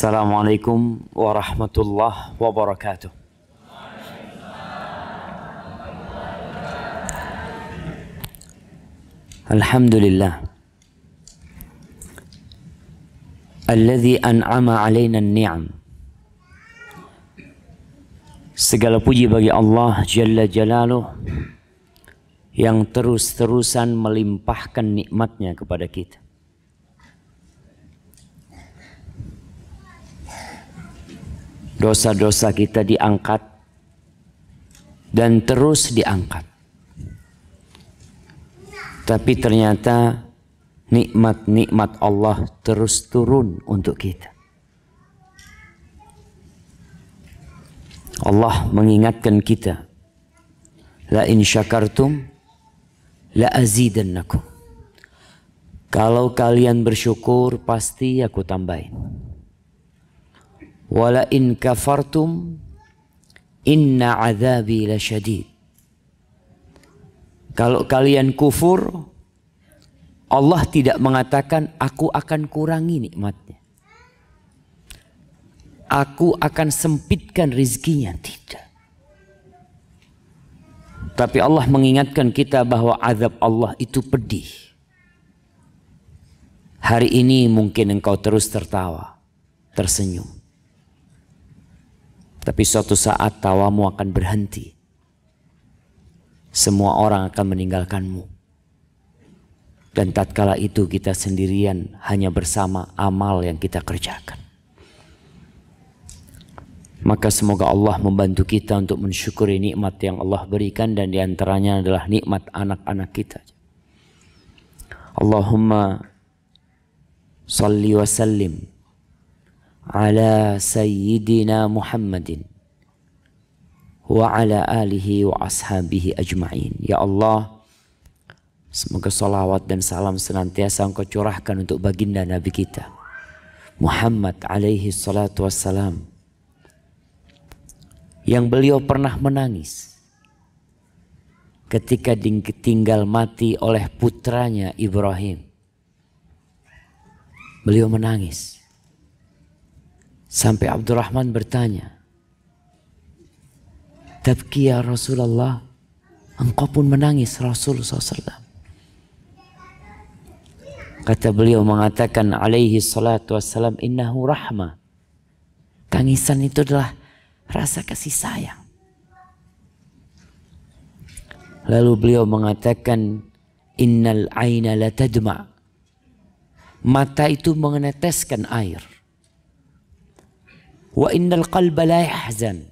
Assalamualaikum warahmatullahi wabarakatuh. Alhamdulillah alladzi an'ama 'alaina an-ni'am. Segala puji bagi Allah Jalla Jalaluh yang terus-terusan melimpahkan nikmatnya kepada kita. Dosa-dosa kita diangkat dan terus diangkat. Tapi ternyata nikmat-nikmat Allah terus turun untuk kita. Allah mengingatkan kita, la in syakartum la azidannakum. Kalau kalian bersyukur pasti aku tambahin. Wala in kafartum inna azabi lasyadid. Kalau kalian kufur, Allah tidak mengatakan aku akan kurangi nikmatnya, aku akan sempitkan rizkinya, tidak. Tapi Allah mengingatkan kita bahwa azab Allah itu pedih. Hari ini mungkin engkau terus tertawa, tersenyum. Tapi suatu saat tawamu akan berhenti. Semua orang akan meninggalkanmu. Dan tatkala itu kita sendirian hanya bersama amal yang kita kerjakan. Maka semoga Allah membantu kita untuk mensyukuri nikmat yang Allah berikan, dan diantaranya adalah nikmat anak-anak kita. Allahumma salli wa sallim ala sayyidina Muhammadin wa ala alihi wa ashabihi ajma'in. Ya Allah, semoga salawat dan salam senantiasa Engkau curahkan untuk baginda Nabi kita Muhammad alaihi salatu wassalam, yang beliau pernah menangis ketika ditinggal mati oleh putranya Ibrahim. Beliau menangis sampai Abdurrahman bertanya, tabki ya Rasulullah, engkau pun menangis Rasulullah SAW. Kata beliau mengatakan alaihi salatu wassalam, innahu rahmah. Tangisan itu adalah rasa kasih sayang. Lalu beliau mengatakan, innal aina la tadma. Mata itu meneteskan air. Wa innal qalba la yahzan.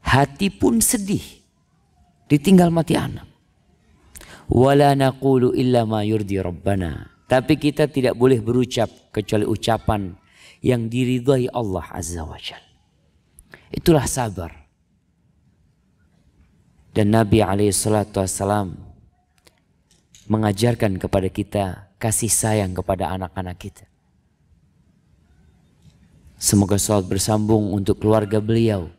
Hati pun sedih ditinggal mati anak. Wala naqulu illa ma yurdi rabbana. Tapi kita tidak boleh berucap kecuali ucapan yang diridhai Allah Azza wa Jalla. Itulah sabar. Dan Nabi SAW mengajarkan kepada kita kasih sayang kepada anak-anak kita. Semoga salat bersambung untuk keluarga beliau,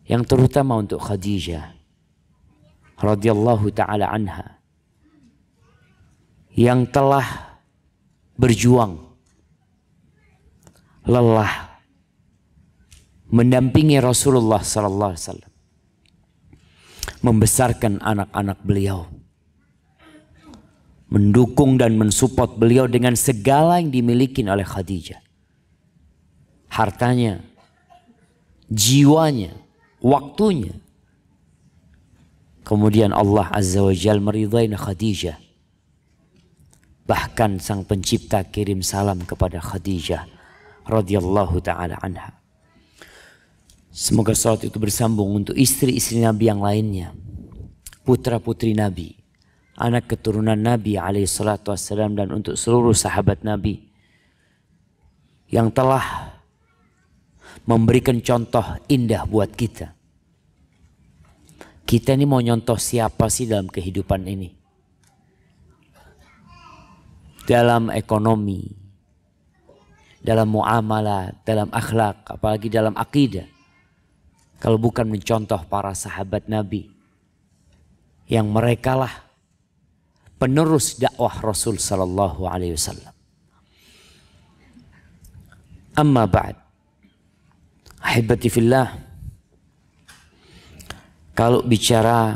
yang terutama untuk Khadijah radhiyallahu ta'ala anha, yang telah berjuang lelah mendampingi Rasulullah sallallahu alaihi wasallam, membesarkan anak-anak beliau, mendukung dan mensupport beliau dengan segala yang dimiliki oleh Khadijah. Hartanya, jiwanya, waktunya. Kemudian Allah Azza wa Jalla meridai Khadijah. Bahkan sang pencipta kirim salam kepada Khadijah radhiyallahu ta'ala anha. Semoga salat itu bersambung untuk istri-istri Nabi yang lainnya, putra-putri Nabi, anak keturunan Nabi alaihi salatu wassalam, dan untuk seluruh sahabat Nabi yang telah memberikan contoh indah buat kita. Kita ini mau nyontoh siapa sih dalam kehidupan ini? Dalam ekonomi, dalam muamalah, dalam akhlak, apalagi dalam akidah. Kalau bukan mencontoh para sahabat Nabi, yang merekalah penerus dakwah Rasul sallallahu alaihi wasallam. Amma ba'd. Ahibati fillah. Kalau bicara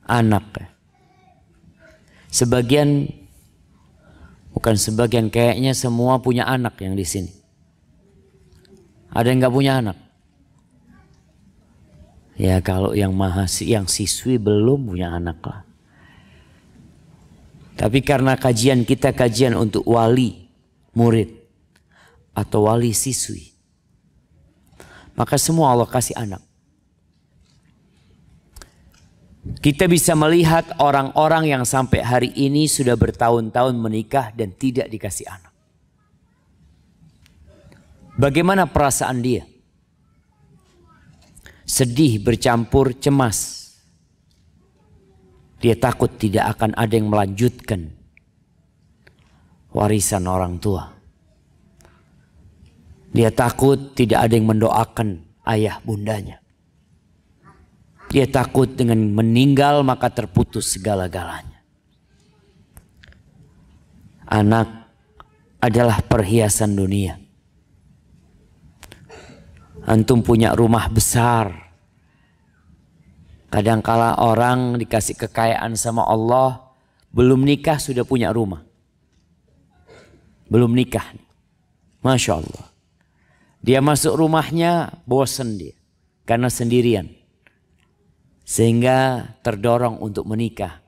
anak, sebagian, bukan sebagian, kayaknya semua punya anak yang di sini. Ada yang nggak punya anak? Ya kalau yang siswi belum punya anak lah. Tapi karena kajian kita kajian untuk wali murid atau wali siswi, maka semua Allah kasih anak. Kita bisa melihat orang-orang yang sampai hari ini sudah bertahun-tahun menikah dan tidak dikasih anak. Bagaimana perasaan dia? Sedih bercampur cemas. Dia takut tidak akan ada yang melanjutkan warisan orang tua. Dia takut tidak ada yang mendoakan ayah bundanya. Dia takut dengan meninggal maka terputus segala-galanya. Anak adalah perhiasan dunia. Antum punya rumah besar. Kadangkala orang dikasih kekayaan sama Allah, belum nikah sudah punya rumah. Belum nikah. Masya Allah. Dia masuk rumahnya bosan dia. Karena sendirian. Sehingga terdorong untuk menikah.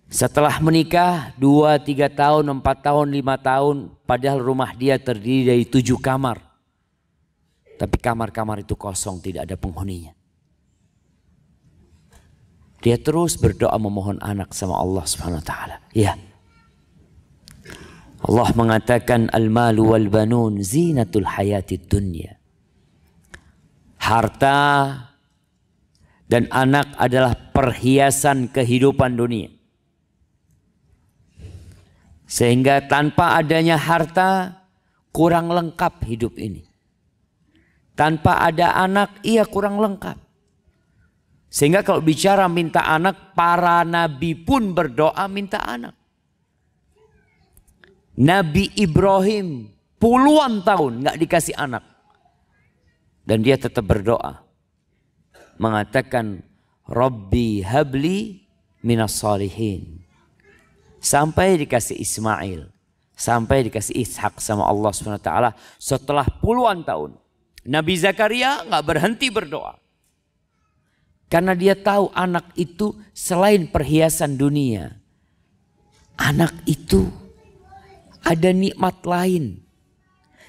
Setelah menikah 2, 3 tahun, 4 tahun, 5 tahun. Padahal rumah dia terdiri dari 7 kamar. Tapi kamar-kamar itu kosong, tidak ada penghuninya. Dia terus berdoa memohon anak sama Allah Subhanahu wa taala. Ya. Allah mengatakan al-malu wal banun zinatul hayatid dunya. Harta dan anak adalah perhiasan kehidupan dunia. Sehingga tanpa adanya harta kurang lengkap hidup ini. Tanpa ada anak ia kurang lengkap. Sehingga kalau bicara minta anak, para nabi pun berdoa minta anak. Nabi Ibrahim puluhan tahun nggak dikasih anak. Dan dia tetap berdoa. Mengatakan, Rabbi habli minas salihin. Sampai dikasih Ismail. Sampai dikasih Ishak sama Allah SWT. Setelah puluhan tahun. Nabi Zakaria nggak berhenti berdoa. Karena dia tahu anak itu selain perhiasan dunia. Anak itu ada nikmat lain.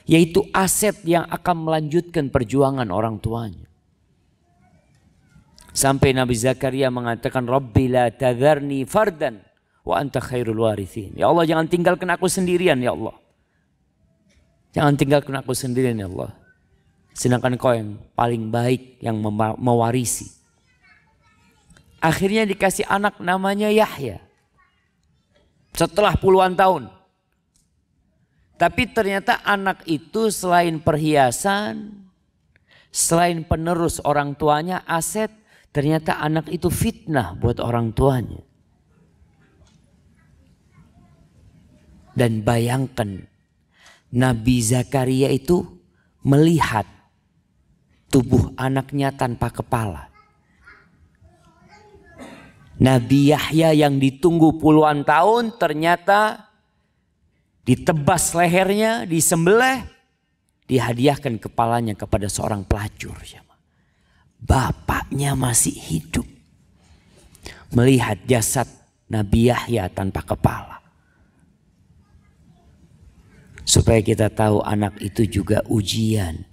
Yaitu aset yang akan melanjutkan perjuangan orang tuanya. Sampai Nabi Zakaria mengatakan, Rabbi la tadharni fardan wa anta khairul warithin. Ya Allah, jangan tinggalkan aku sendirian ya Allah. Jangan tinggalkan aku sendirian ya Allah. Sedangkan kau yang paling baik yang mewarisi. Akhirnya dikasih anak namanya Yahya. Setelah puluhan tahun. Tapi ternyata anak itu selain perhiasan, selain penerus orang tuanya, aset, ternyata anak itu fitnah buat orang tuanya. Dan bayangkan Nabi Zakaria itu melihat tubuh anaknya tanpa kepala. Nabi Yahya yang ditunggu puluhan tahun ternyata ditebas lehernya, disembelih, dihadiahkan kepalanya kepada seorang pelacur. Bapaknya masih hidup. Melihat jasad Nabi Yahya tanpa kepala. Supaya kita tahu anak itu juga ujian.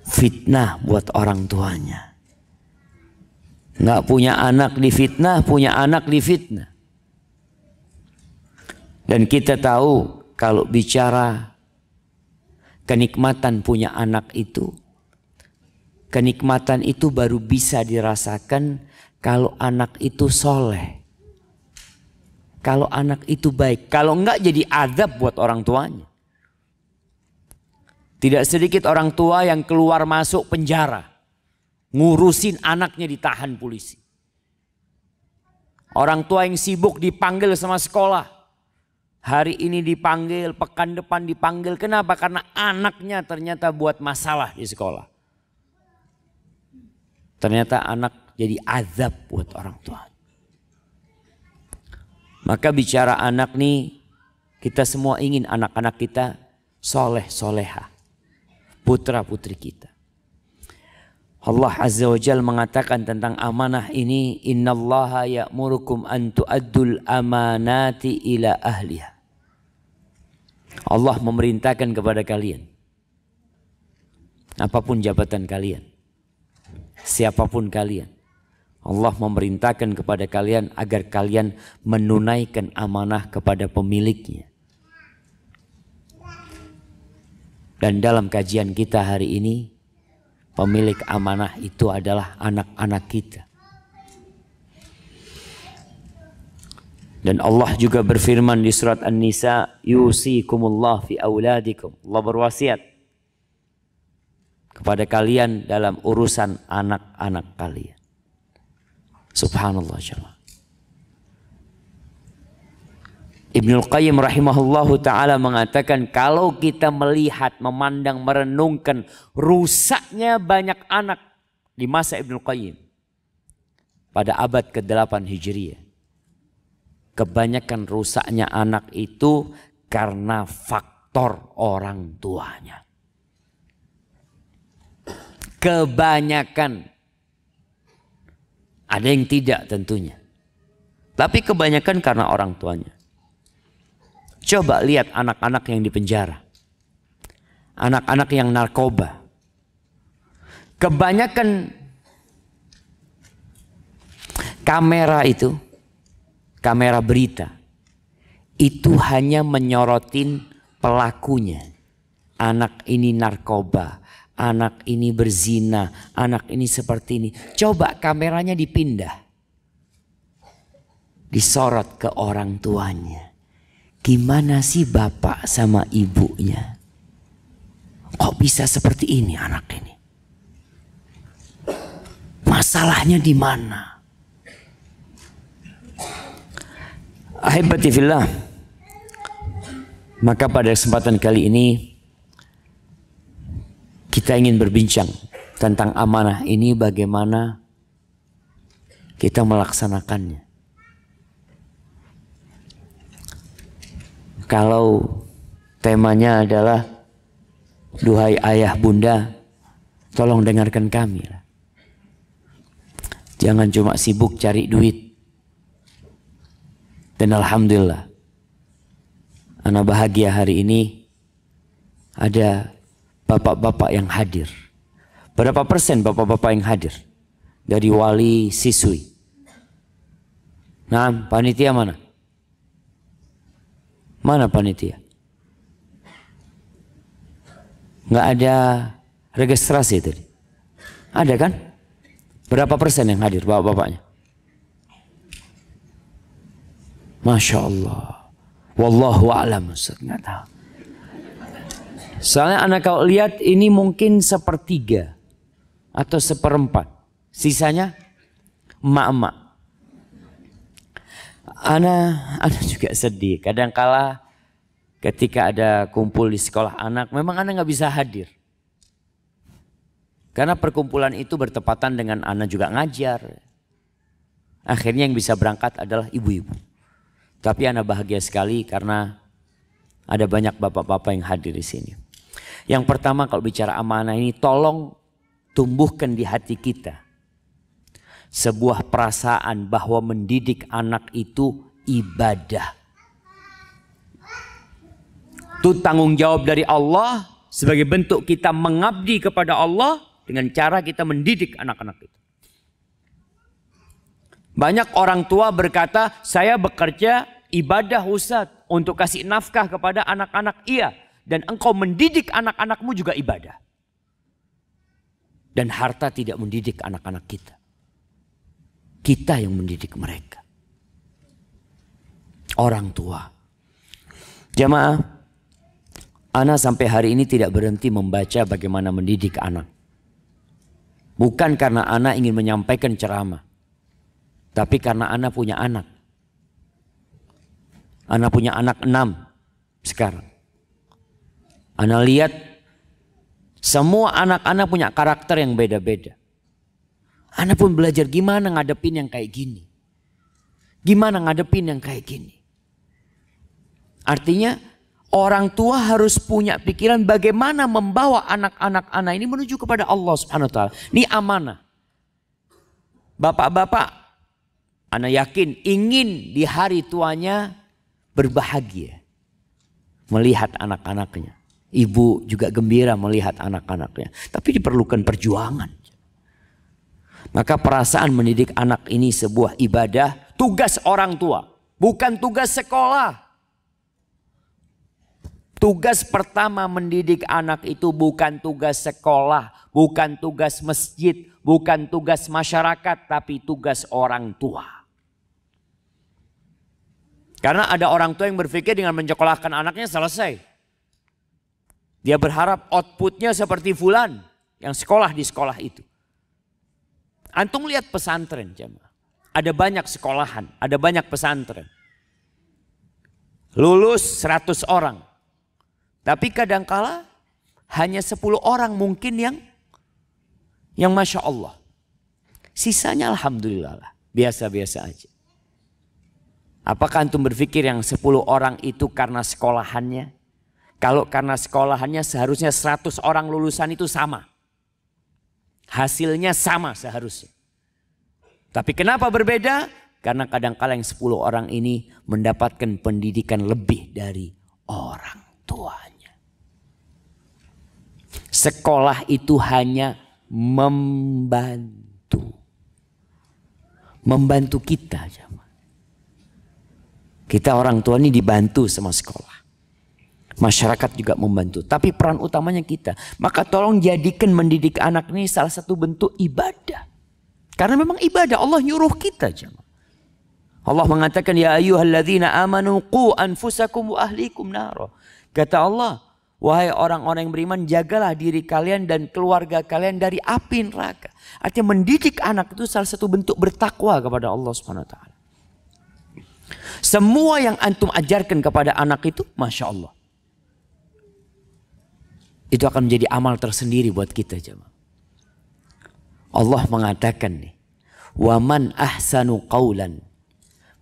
Fitnah buat orang tuanya. Nggak punya anak difitnah, punya anak difitnah. Dan kita tahu kalau bicara kenikmatan punya anak itu, kenikmatan itu baru bisa dirasakan kalau anak itu soleh. Kalau anak itu baik. Kalau enggak jadi azab buat orang tuanya. Tidak sedikit orang tua yang keluar masuk penjara. Ngurusin anaknya ditahan polisi. Orang tua yang sibuk dipanggil sama sekolah. Hari ini dipanggil, pekan depan dipanggil. Kenapa? Karena anaknya ternyata buat masalah di sekolah. Ternyata anak jadi azab buat orang tua. Maka bicara anak nih, kita semua ingin anak-anak kita soleh soleha, putra putri kita. Allah Azza wa Jalla mengatakan tentang amanah ini, innallaha ya'murukum an tu'addul amanati ila ahliha. Allah memerintahkan kepada kalian, apapun jabatan kalian, siapapun kalian, Allah memerintahkan kepada kalian agar kalian menunaikan amanah kepada pemiliknya. Dan dalam kajian kita hari ini, pemilik amanah itu adalah anak-anak kita. Dan Allah juga berfirman di surat An-Nisa, yusikumullah fi auladikum. Allah berwasiat kepada kalian dalam urusan anak-anak kalian. Subhanallah jalla. Ibnul Qayyim rahimahullahu ta'ala mengatakan, kalau kita melihat, memandang, merenungkan rusaknya banyak anak di masa Ibnul Qayyim pada abad ke-8 Hijriah, kebanyakan rusaknya anak itu karena faktor orang tuanya. Kebanyakan, ada yang tidak tentunya, tapi kebanyakan karena orang tuanya. Coba lihat anak-anak yang di penjara, anak-anak yang narkoba. Kebanyakan kamera itu, kamera berita, itu hanya menyorotin pelakunya. Anak ini narkoba, anak ini berzina, anak ini seperti ini. Coba kameranya dipindah, disorot ke orang tuanya. Gimana sih bapak sama ibunya? Kok bisa seperti ini anak ini? Masalahnya di mana? Ahibati fillah. Maka pada kesempatan kali ini kita ingin berbincang tentang amanah ini, bagaimana kita melaksanakannya. Kalau temanya adalah duhai ayah bunda, tolong dengarkan kami. Jangan cuma sibuk cari duit. Dan alhamdulillah, anak bahagia hari ini ada bapak-bapak yang hadir. Berapa persen bapak-bapak yang hadir dari wali siswi? Nah, panitia mana? Mana panitia? Nggak ada registrasi tadi. Ada kan? Berapa persen yang hadir bapak-bapaknya? Masya Allah. Wallahu a'lam. Nggak tahu. Soalnya anak kau lihat ini mungkin 1/3 atau 1/4. Sisanya emak-emak. Ana juga sedih. Kadangkala ketika ada kumpul di sekolah anak, memang ana nggak bisa hadir. Karena perkumpulan itu bertepatan dengan ana juga ngajar. Akhirnya yang bisa berangkat adalah ibu-ibu. Tapi ana bahagia sekali karena ada banyak bapak-bapak yang hadir di sini. Yang pertama kalau bicara amanah ini, tolong tumbuhkan di hati kita sebuah perasaan bahwa mendidik anak itu ibadah. Itu tanggung jawab dari Allah sebagai bentuk kita mengabdi kepada Allah dengan cara kita mendidik anak-anak itu. Banyak orang tua berkata, saya bekerja ibadah Ustaz untuk kasih nafkah kepada anak-anak. Iya, dan engkau mendidik anak-anakmu juga ibadah. Dan harta tidak mendidik anak-anak kita. Kita yang mendidik mereka. Orang tua. Jamaah, ana sampai hari ini tidak berhenti membaca bagaimana mendidik anak. Bukan karena ana ingin menyampaikan ceramah, tapi karena ana punya anak. Ana punya anak 6 sekarang. Ana lihat semua anak-anak punya karakter yang beda-beda. Ana pun belajar gimana ngadepin yang kayak gini. Gimana ngadepin yang kayak gini. Artinya orang tua harus punya pikiran bagaimana membawa anak-anak ana ini menuju kepada Allah Subhanahu wa taala. Ini amanah. Bapak-bapak, ana yakin ingin di hari tuanya berbahagia melihat anak-anaknya. Ibu juga gembira melihat anak-anaknya. Tapi diperlukan perjuangan. Maka perasaan mendidik anak ini sebuah ibadah, tugas orang tua, bukan tugas sekolah. Tugas pertama mendidik anak itu bukan tugas sekolah, bukan tugas masjid, bukan tugas masyarakat, tapi tugas orang tua. Karena ada orang tua yang berpikir dengan menyekolahkan anaknya selesai. Dia berharap outputnya seperti fulan yang sekolah di sekolah itu. Antum lihat pesantren jemaah. Ada banyak sekolahan, ada banyak pesantren. Lulus 100 orang. Tapi kadangkala hanya 10 orang mungkin yang Masya Allah. Sisanya Alhamdulillah lah, biasa-biasa aja. Apakah antum berpikir yang 10 orang itu karena sekolahannya? Kalau karena sekolahannya seharusnya 100 orang lulusan itu sama. Hasilnya sama seharusnya. Tapi kenapa berbeda? Karena kadang-kala yang 10 orang ini mendapatkan pendidikan lebih dari orang tuanya. Sekolah itu hanya membantu. Membantu kita. Kita orang tua ini dibantu sama sekolah. Masyarakat juga membantu. Tapi peran utamanya kita. Maka tolong jadikan mendidik anak ini salah satu bentuk ibadah. Karena memang ibadah. Allah nyuruh kita. Allah mengatakan, ya ayyuhalladzina amanu qu anfusakum wa ahlikum naro. Kata Allah, wahai orang-orang yang beriman, jagalah diri kalian dan keluarga kalian dari api neraka. Artinya mendidik anak itu salah satu bentuk bertakwa kepada Allah Subhanahu wa taala. Semua yang antum ajarkan kepada anak itu, Masya Allah. Itu akan menjadi amal tersendiri buat kita jemaah. Allah mengatakan nih, wa man ahsanu qawlan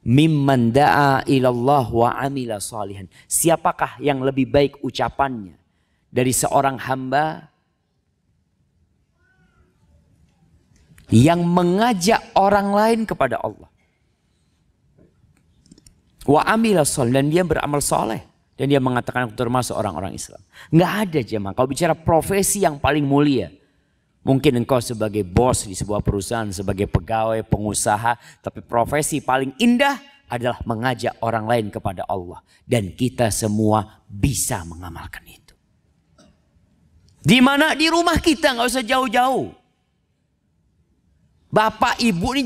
mimman da'a ilallah wa amila salihan. Siapakah yang lebih baik ucapannya dari seorang hamba yang mengajak orang lain kepada Allah. Wa amila salihan, dan dia beramal soleh. Dan dia mengatakan aku termasuk orang-orang Islam. Nggak ada jemaah. Kalau bicara profesi yang paling mulia. Mungkin engkau sebagai bos di sebuah perusahaan, sebagai pegawai, pengusaha. Tapi profesi paling indah adalah mengajak orang lain kepada Allah. Dan kita semua bisa mengamalkan itu. Di mana? Di rumah kita, nggak usah jauh-jauh. Bapak ibu ini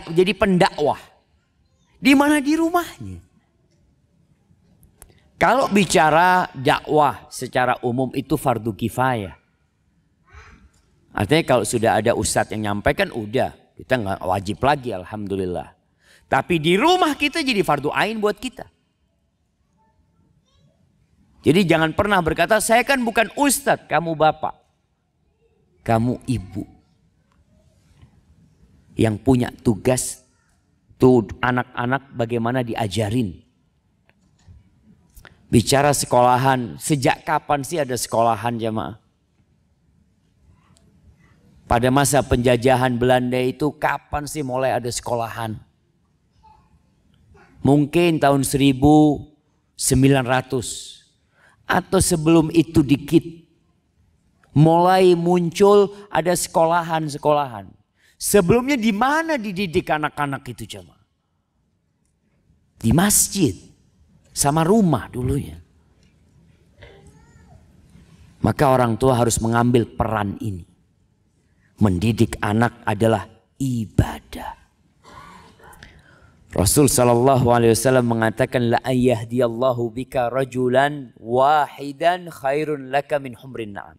jadi pendakwah. Di mana? Di rumahnya. Kalau bicara dakwah secara umum itu fardu kifayah. Artinya kalau sudah ada ustadz yang nyampaikan udah. Kita nggak wajib lagi alhamdulillah. Tapi di rumah kita jadi fardu ain buat kita. Jadi jangan pernah berkata saya kan bukan ustadz, kamu bapak. Kamu ibu. Yang punya tugas tuh anak-anak bagaimana diajarin. Bicara sekolahan, sejak kapan sih ada sekolahan jemaah? Pada masa penjajahan Belanda itu kapan sih mulai ada sekolahan? Mungkin tahun 1900 atau sebelum itu dikit. Mulai muncul ada sekolahan-sekolahan. Sebelumnya di mana dididik anak-anak itu jemaah? Di masjid. Sama rumah dulunya. Maka orang tua harus mengambil peran ini. Mendidik anak adalah ibadah. Rasul sallallahu alaihi wasallam mengatakan la ayyahdiyallahu bika rajulan wahidan khairun laka min humrin na'am.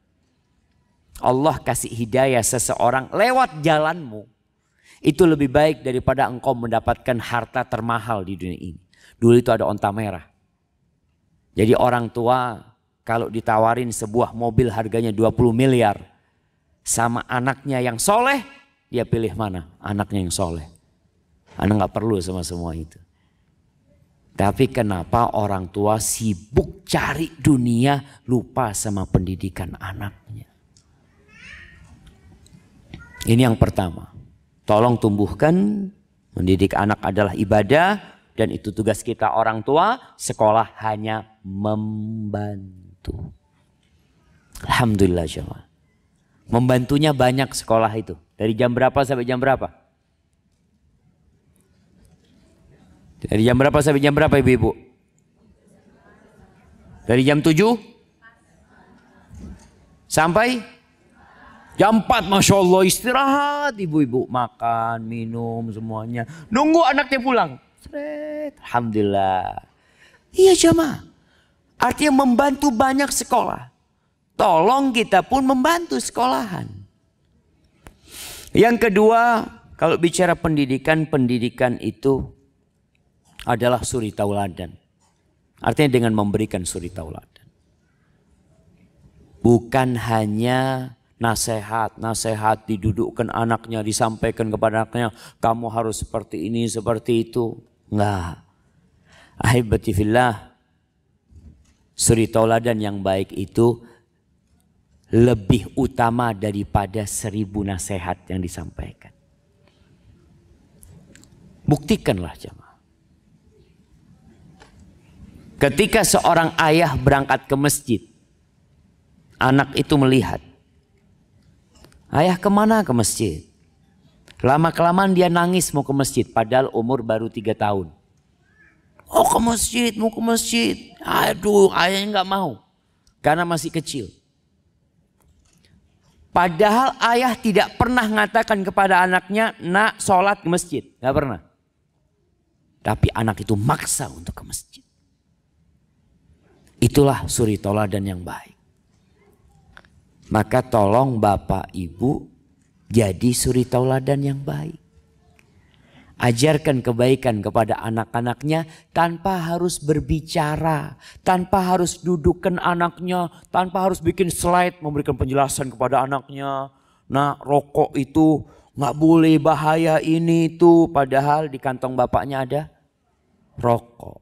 Allah kasih hidayah seseorang lewat jalanmu. Itu lebih baik daripada engkau mendapatkan harta termahal di dunia ini. Dulu itu ada onta merah. Jadi orang tua kalau ditawarin sebuah mobil harganya 20 miliar. Sama anaknya yang soleh, dia pilih mana? Anaknya yang soleh. Anak gak perlu sama semua itu. Tapi kenapa orang tua sibuk cari dunia, lupa sama pendidikan anaknya. Ini yang pertama. Tolong tumbuhkan, mendidik anak adalah ibadah. Dan itu tugas kita orang tua, sekolah hanya membantu. Alhamdulillah jemaah. Membantunya banyak sekolah itu. Dari jam berapa sampai jam berapa? Dari jam berapa sampai jam berapa ibu-ibu? Dari jam 7 sampai jam 4. Masya Allah istirahat ibu-ibu. Makan, minum semuanya. Nunggu anaknya pulang. Alhamdulillah. Iya jemaah. Artinya membantu banyak sekolah. Tolong kita pun membantu sekolahan. Yang kedua, kalau bicara pendidikan, pendidikan itu adalah suri tauladan. Artinya dengan memberikan suri tauladan. Bukan hanya nasihat didudukkan anaknya, disampaikan kepada anaknya, kamu harus seperti ini, seperti itu. Enggak. Ahibati fillah, suri tauladan yang baik itu lebih utama daripada 1000 nasihat yang disampaikan. Buktikanlah jemaah. Ketika seorang ayah berangkat ke masjid, anak itu melihat, ayah kemana ke masjid? Lama-kelamaan dia nangis mau ke masjid, padahal umur baru 3 tahun. Oh ke masjid, mau ke masjid. Aduh ayahnya nggak mau, karena masih kecil. Padahal ayah tidak pernah mengatakan kepada anaknya, nak sholat ke masjid. Gak pernah. Tapi anak itu maksa untuk ke masjid. Itulah suri tauladan yang baik. Maka tolong bapak ibu jadi suri tauladan yang baik. Ajarkan kebaikan kepada anak-anaknya tanpa harus berbicara, tanpa harus dudukkan anaknya, tanpa harus bikin slide memberikan penjelasan kepada anaknya. Nah, rokok itu nggak boleh, bahaya ini itu, padahal di kantong bapaknya ada rokok.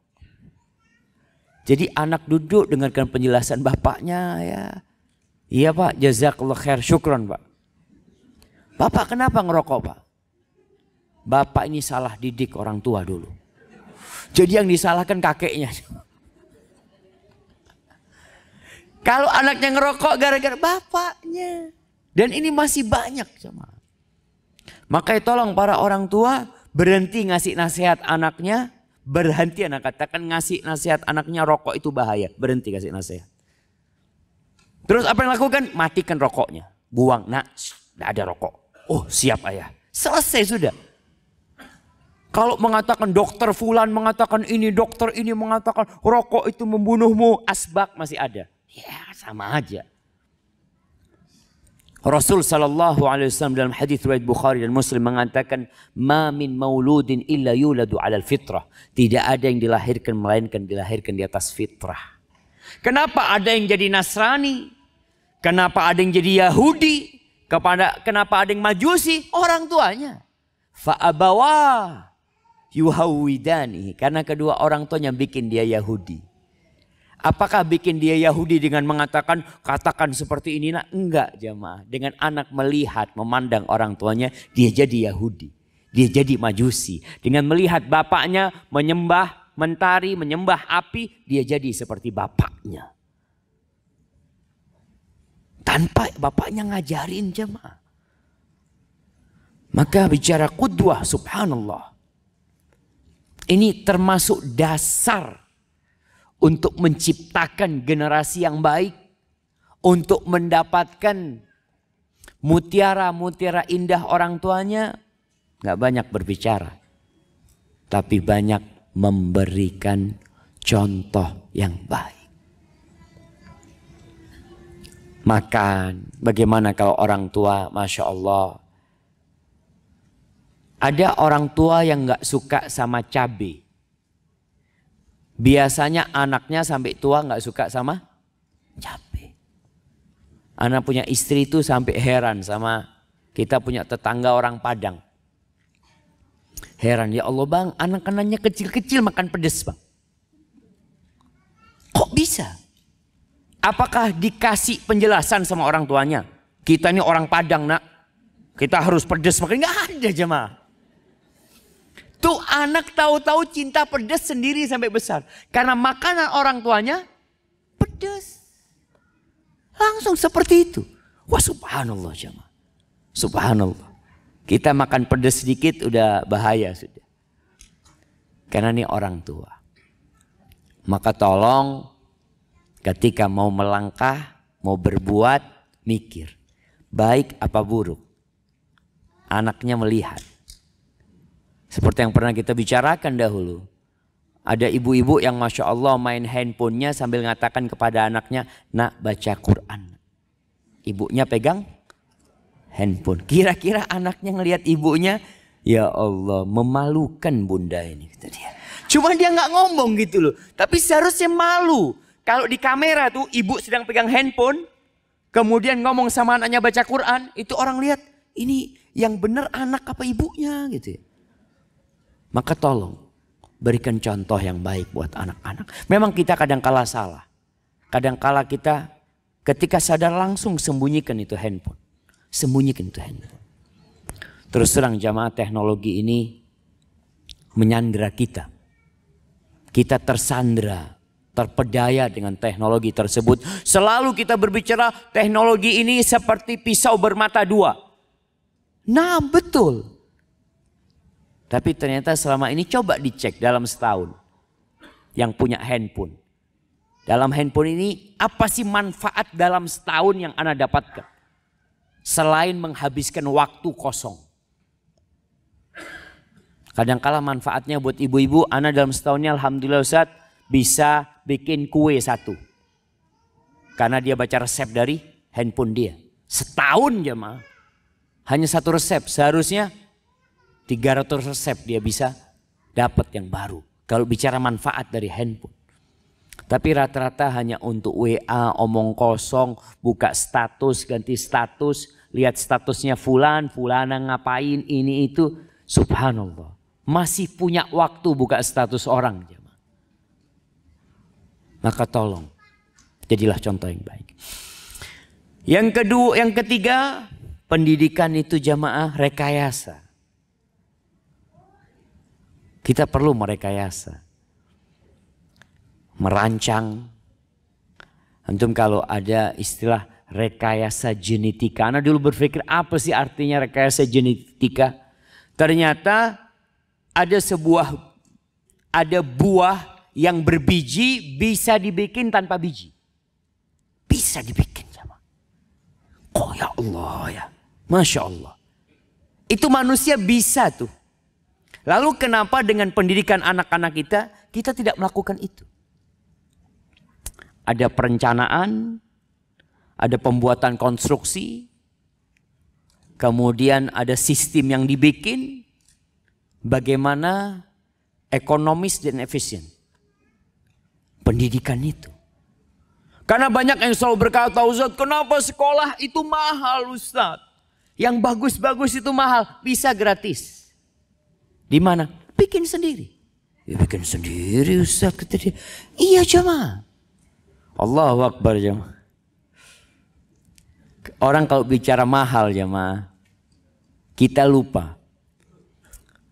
Jadi anak duduk dengarkan penjelasan bapaknya ya. Iya Pak, jazakallah khair, syukron Pak. Bapak kenapa ngerokok Pak? Bapak ini salah didik orang tua dulu. Jadi yang disalahkan kakeknya. Kalau anaknya ngerokok gara-gara bapaknya. Dan ini masih banyak sama. Makanya tolong para orang tua berhenti ngasih nasihat anaknya. Berhenti anak katakan ngasih nasihat anaknya rokok itu bahaya. Berhenti kasih nasihat. Terus apa yang lakukan? Matikan rokoknya. Buang. Nah, tidak ada rokok. Oh siap ayah. Selesai sudah. Kalau mengatakan dokter fulan mengatakan ini, dokter ini mengatakan rokok itu membunuhmu, asbak masih ada. Ya sama aja. Rasul sallallahu alaihi wasallam dalam hadis riwayat Bukhari dan Muslim mengatakan, "Ma min mauludin illa yuladu 'alal fitrah." Tidak ada yang dilahirkan melainkan dilahirkan di atas fitrah. Kenapa ada yang jadi Nasrani? Kenapa ada yang jadi Yahudi? Kenapa ada yang Majusi? Orang tuanya. Fa'abawah yuhawidani, karena kedua orang tuanya bikin dia Yahudi. Apakah bikin dia Yahudi dengan mengatakan katakan seperti ini? Nah, enggak jemaah. Dengan anak melihat, memandang orang tuanya, dia jadi Yahudi. Dia jadi Majusi. Dengan melihat bapaknya menyembah mentari, menyembah api, dia jadi seperti bapaknya. Tanpa bapaknya ngajarin jemaah. Maka bicara qudwah, subhanallah. Ini termasuk dasar untuk menciptakan generasi yang baik. Untuk mendapatkan mutiara-mutiara indah orang tuanya. Gak banyak berbicara. Tapi banyak memberikan contoh yang baik. Makan. Bagaimana kalau orang tua, Masya Allah. Ada orang tua yang gak suka sama cabai. Biasanya anaknya sampai tua nggak suka sama cabai. Anak punya istri itu sampai heran sama kita punya tetangga orang Padang. Heran, ya Allah bang, anak-anaknya kecil-kecil makan pedas bang. Kok bisa? Apakah dikasih penjelasan sama orang tuanya? Kita ini orang Padang nak, kita harus pedas makan. Nggak ada jemaah. Tuh anak tahu-tahu cinta pedas sendiri sampai besar. Karena makanan orang tuanya pedas. Langsung seperti itu. Wah subhanallah jemaah. Subhanallah. Kita makan pedas sedikit udah bahaya sudah. Karena ini orang tua. Maka tolong ketika mau melangkah, mau berbuat, mikir. Baik apa buruk. Anaknya melihat. Seperti yang pernah kita bicarakan dahulu. Ada ibu-ibu yang Masya Allah main handphonenya sambil mengatakan kepada anaknya, nak baca Quran. Ibunya pegang handphone. Kira-kira anaknya ngelihat ibunya, ya Allah memalukan bunda ini. Kata dia. Cuma dia nggak ngomong gitu loh. Tapi seharusnya malu. Kalau di kamera tuh ibu sedang pegang handphone. Kemudian ngomong sama anaknya baca Quran. Itu orang lihat ini yang benar anak apa ibunya gitu ya. Maka tolong berikan contoh yang baik buat anak-anak. Memang kita kadang-kala salah. Kadang-kala kita ketika sadar langsung sembunyikan itu handphone. Sembunyikan itu handphone. Terus terang jamaah, teknologi ini menyandera kita. Kita tersandera, terpedaya dengan teknologi tersebut. Selalu kita berbicara teknologi ini seperti pisau bermata dua. Nah betul. Tapi ternyata selama ini coba dicek dalam setahun. Yang punya handphone. Dalam handphone ini apa sih manfaat dalam setahun yang Anda dapatkan? Selain menghabiskan waktu kosong. Kadang-kala manfaatnya buat ibu-ibu, Anda dalam setahunnya alhamdulillah Ustaz bisa bikin kue 1. Karena dia baca resep dari handphone dia. Setahun jemaah. Hanya 1 resep, seharusnya 300 resep dia bisa dapat yang baru. Kalau bicara manfaat dari handphone. Tapi rata-rata hanya untuk WA, omong kosong, buka status, ganti status. Lihat statusnya fulan, fulana ngapain, ini itu. Subhanallah. Masih punya waktu buka status orang. Maka tolong, jadilah contoh yang baik. Yang ketiga, pendidikan itu jamaah rekayasa. Kita perlu merekayasa. Merancang. Antum kalau ada istilah rekayasa genetika. Anda dulu berpikir apa sih artinya rekayasa genetika? Ternyata ada buah yang berbiji bisa dibikin tanpa biji. Bisa dibikin sama. Oh ya Allah ya. Masya Allah. Itu manusia bisa tuh. Lalu kenapa dengan pendidikan anak-anak kita tidak melakukan itu? Ada perencanaan, ada pembuatan konstruksi, kemudian ada sistem yang dibikin, bagaimana ekonomis dan efisien. Pendidikan itu. Karena banyak yang selalu berkata, Ustaz, kenapa sekolah itu mahal Ustaz? Yang bagus-bagus itu mahal, bisa gratis. Di mana? Bikin sendiri. Ya bikin sendiri Ustaz, kata dia. Iya jemaah. Allahu Akbar jemaah. Orang kalau bicara mahal jemaah, kita lupa.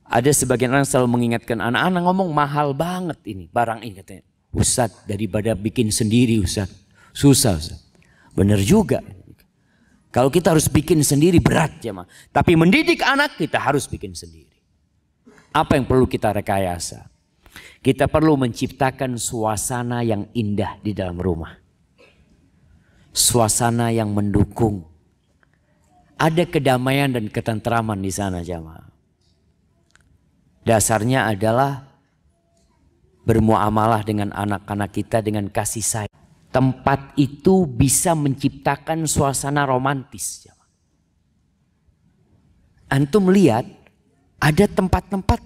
Ada sebagian orang selalu mengingatkan anak-anak ngomong mahal banget ini barang ini katanya. Ustaz, daripada bikin sendiri Ustaz. Susah Ustaz. Benar juga. Kalau kita harus bikin sendiri berat jemaah. Tapi mendidik anak kita harus bikin sendiri. Apa yang perlu kita rekayasa? Kita perlu menciptakan suasana yang indah di dalam rumah. Suasana yang mendukung. Ada kedamaian dan ketentraman di sana jemaah. Dasarnya adalah bermuamalah dengan anak-anak kita dengan kasih sayang. Tempat itu bisa menciptakan suasana romantis. Antum lihat ada tempat-tempat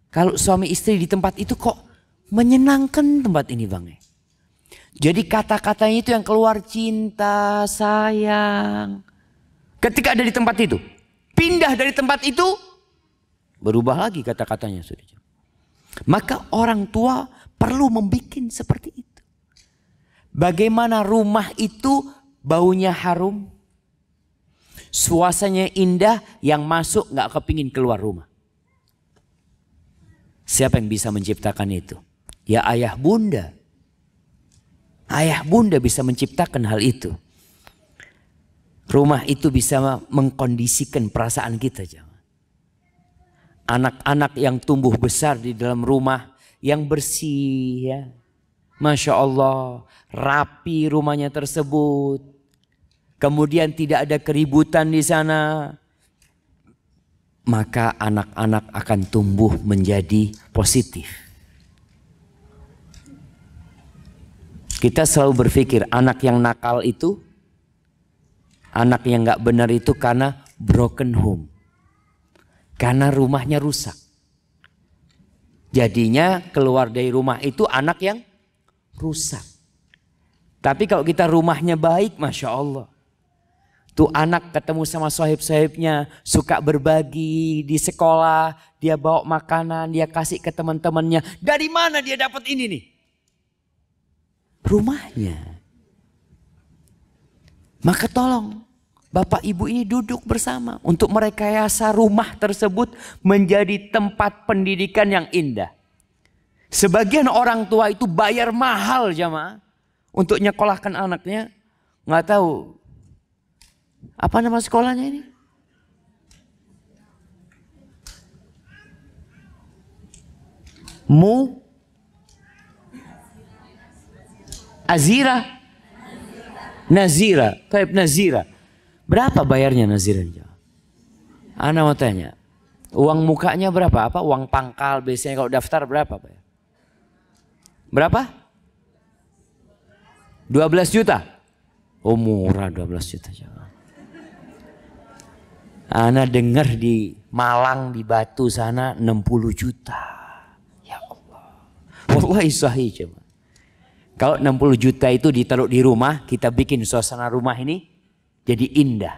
kalau suami istri di tempat itu kok Menyenangkan tempat ini Bang. Jadi kata-katanya itu yang keluar cinta, sayang. Ketika ada di tempat itu, pindah dari tempat itu, berubah lagi kata-katanya. Maka orang tua perlu membuat seperti itu. Bagaimana rumah itu baunya harum, suasananya indah, yang masuk gak kepingin keluar rumah. Siapa yang bisa menciptakan itu? Ya ayah bunda. Ayah bunda bisa menciptakan hal itu. Rumah itu bisa mengkondisikan perasaan kita. Anak-anak yang tumbuh besar di dalam rumah yang bersih ya. Masya Allah, rapi rumahnya tersebut. Kemudian tidak ada keributan di sana. Maka anak-anak akan tumbuh menjadi positif. Kita selalu berpikir anak yang nakal itu, anak yang gak benar itu karena broken home. Karena rumahnya rusak. Jadinya keluar dari rumah itu anak yang rusak. Tapi kalau kita rumahnya baik, Masya Allah. Tuh anak ketemu sama sahib-sahibnya, suka berbagi di sekolah, dia bawa makanan, dia kasih ke teman-temannya. Dari mana dia dapat ini nih? Rumahnya. Maka tolong Bapak Ibu ini duduk bersama untuk merekayasa rumah tersebut menjadi tempat pendidikan yang indah. Sebagian orang tua itu bayar mahal jamaah untuk nyekolahkan anaknya. Nggak tahu apa nama sekolahnya ini? Nazira. Taib Nazira. Berapa bayarnya Nazira? Ana mau tanya. Uang mukanya berapa? Apa uang pangkal biasanya kalau daftar berapa, Pak? Berapa? 12 juta. Oh murah 12 juta. Ana dengar di Malang, di Batu sana 60 juta. Ya Allah. Wallahi sahih coba. Kalau 60 juta itu ditaruh di rumah, kita bikin suasana rumah ini jadi indah.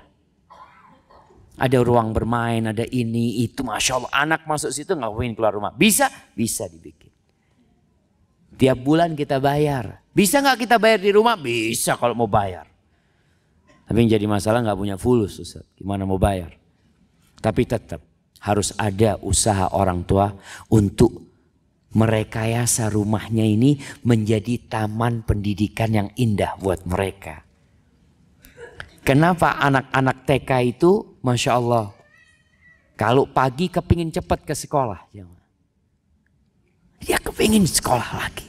Ada ruang bermain, ada ini, itu. Masya Allah, anak masuk situ nggak pengen keluar rumah. Bisa? Bisa dibikin. Tiap bulan kita bayar. Bisa nggak kita bayar di rumah? Bisa kalau mau bayar. Tapi yang jadi masalah nggak punya fulus, Ustaz. Gimana mau bayar? Tapi tetap harus ada usaha orang tua untuk merekayasa rumahnya ini menjadi taman pendidikan yang indah buat mereka. Kenapa anak-anak TK itu, Masya Allah, kalau pagi kepingin cepat ke sekolah. Dia kepingin sekolah lagi.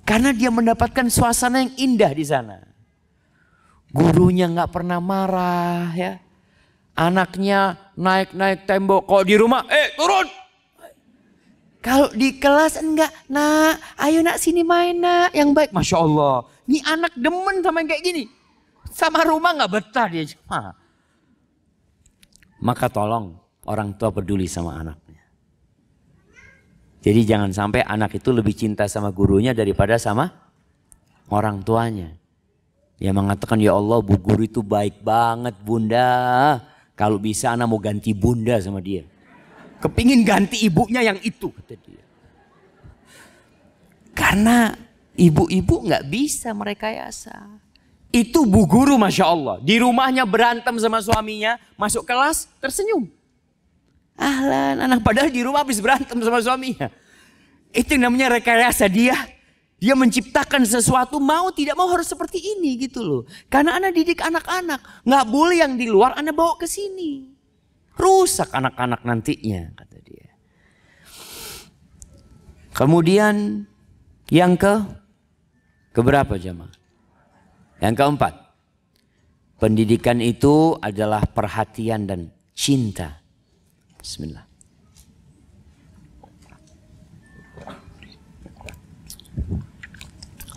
Karena dia mendapatkan suasana yang indah di sana. Gurunya nggak pernah marah ya. Anaknya naik-naik tembok. Kalau di rumah, turun. Kalau di kelas enggak, nak, ayo nak sini main nak. Yang baik, Masya Allah. Ini anak demen sama yang kayak gini. Sama rumah nggak betah dia cuma. Maka tolong orang tua peduli sama anaknya. Jadi jangan sampai anak itu lebih cinta sama gurunya daripada sama orang tuanya. Yang mengatakan, ya Allah bu guru itu baik banget bunda. Kalau bisa anak mau ganti bunda sama dia. Kepingin ganti ibunya yang itu kata dia. Karena ibu-ibu nggak bisa merekayasa. Itu bu guru Masya Allah. Di rumahnya berantem sama suaminya. Masuk kelas tersenyum. Ahlan anak, padahal di rumah habis berantem sama suaminya. Itu yang namanya rekayasa dia. Dia menciptakan sesuatu mau tidak mau harus seperti ini gitu loh. Karena anak didik anak-anak. Nggak boleh yang di luar anak bawa ke sini. Rusak anak-anak nantinya kata dia. Kemudian yang keberapa jemaah? Yang keempat. Pendidikan itu adalah perhatian dan cinta. Bismillah.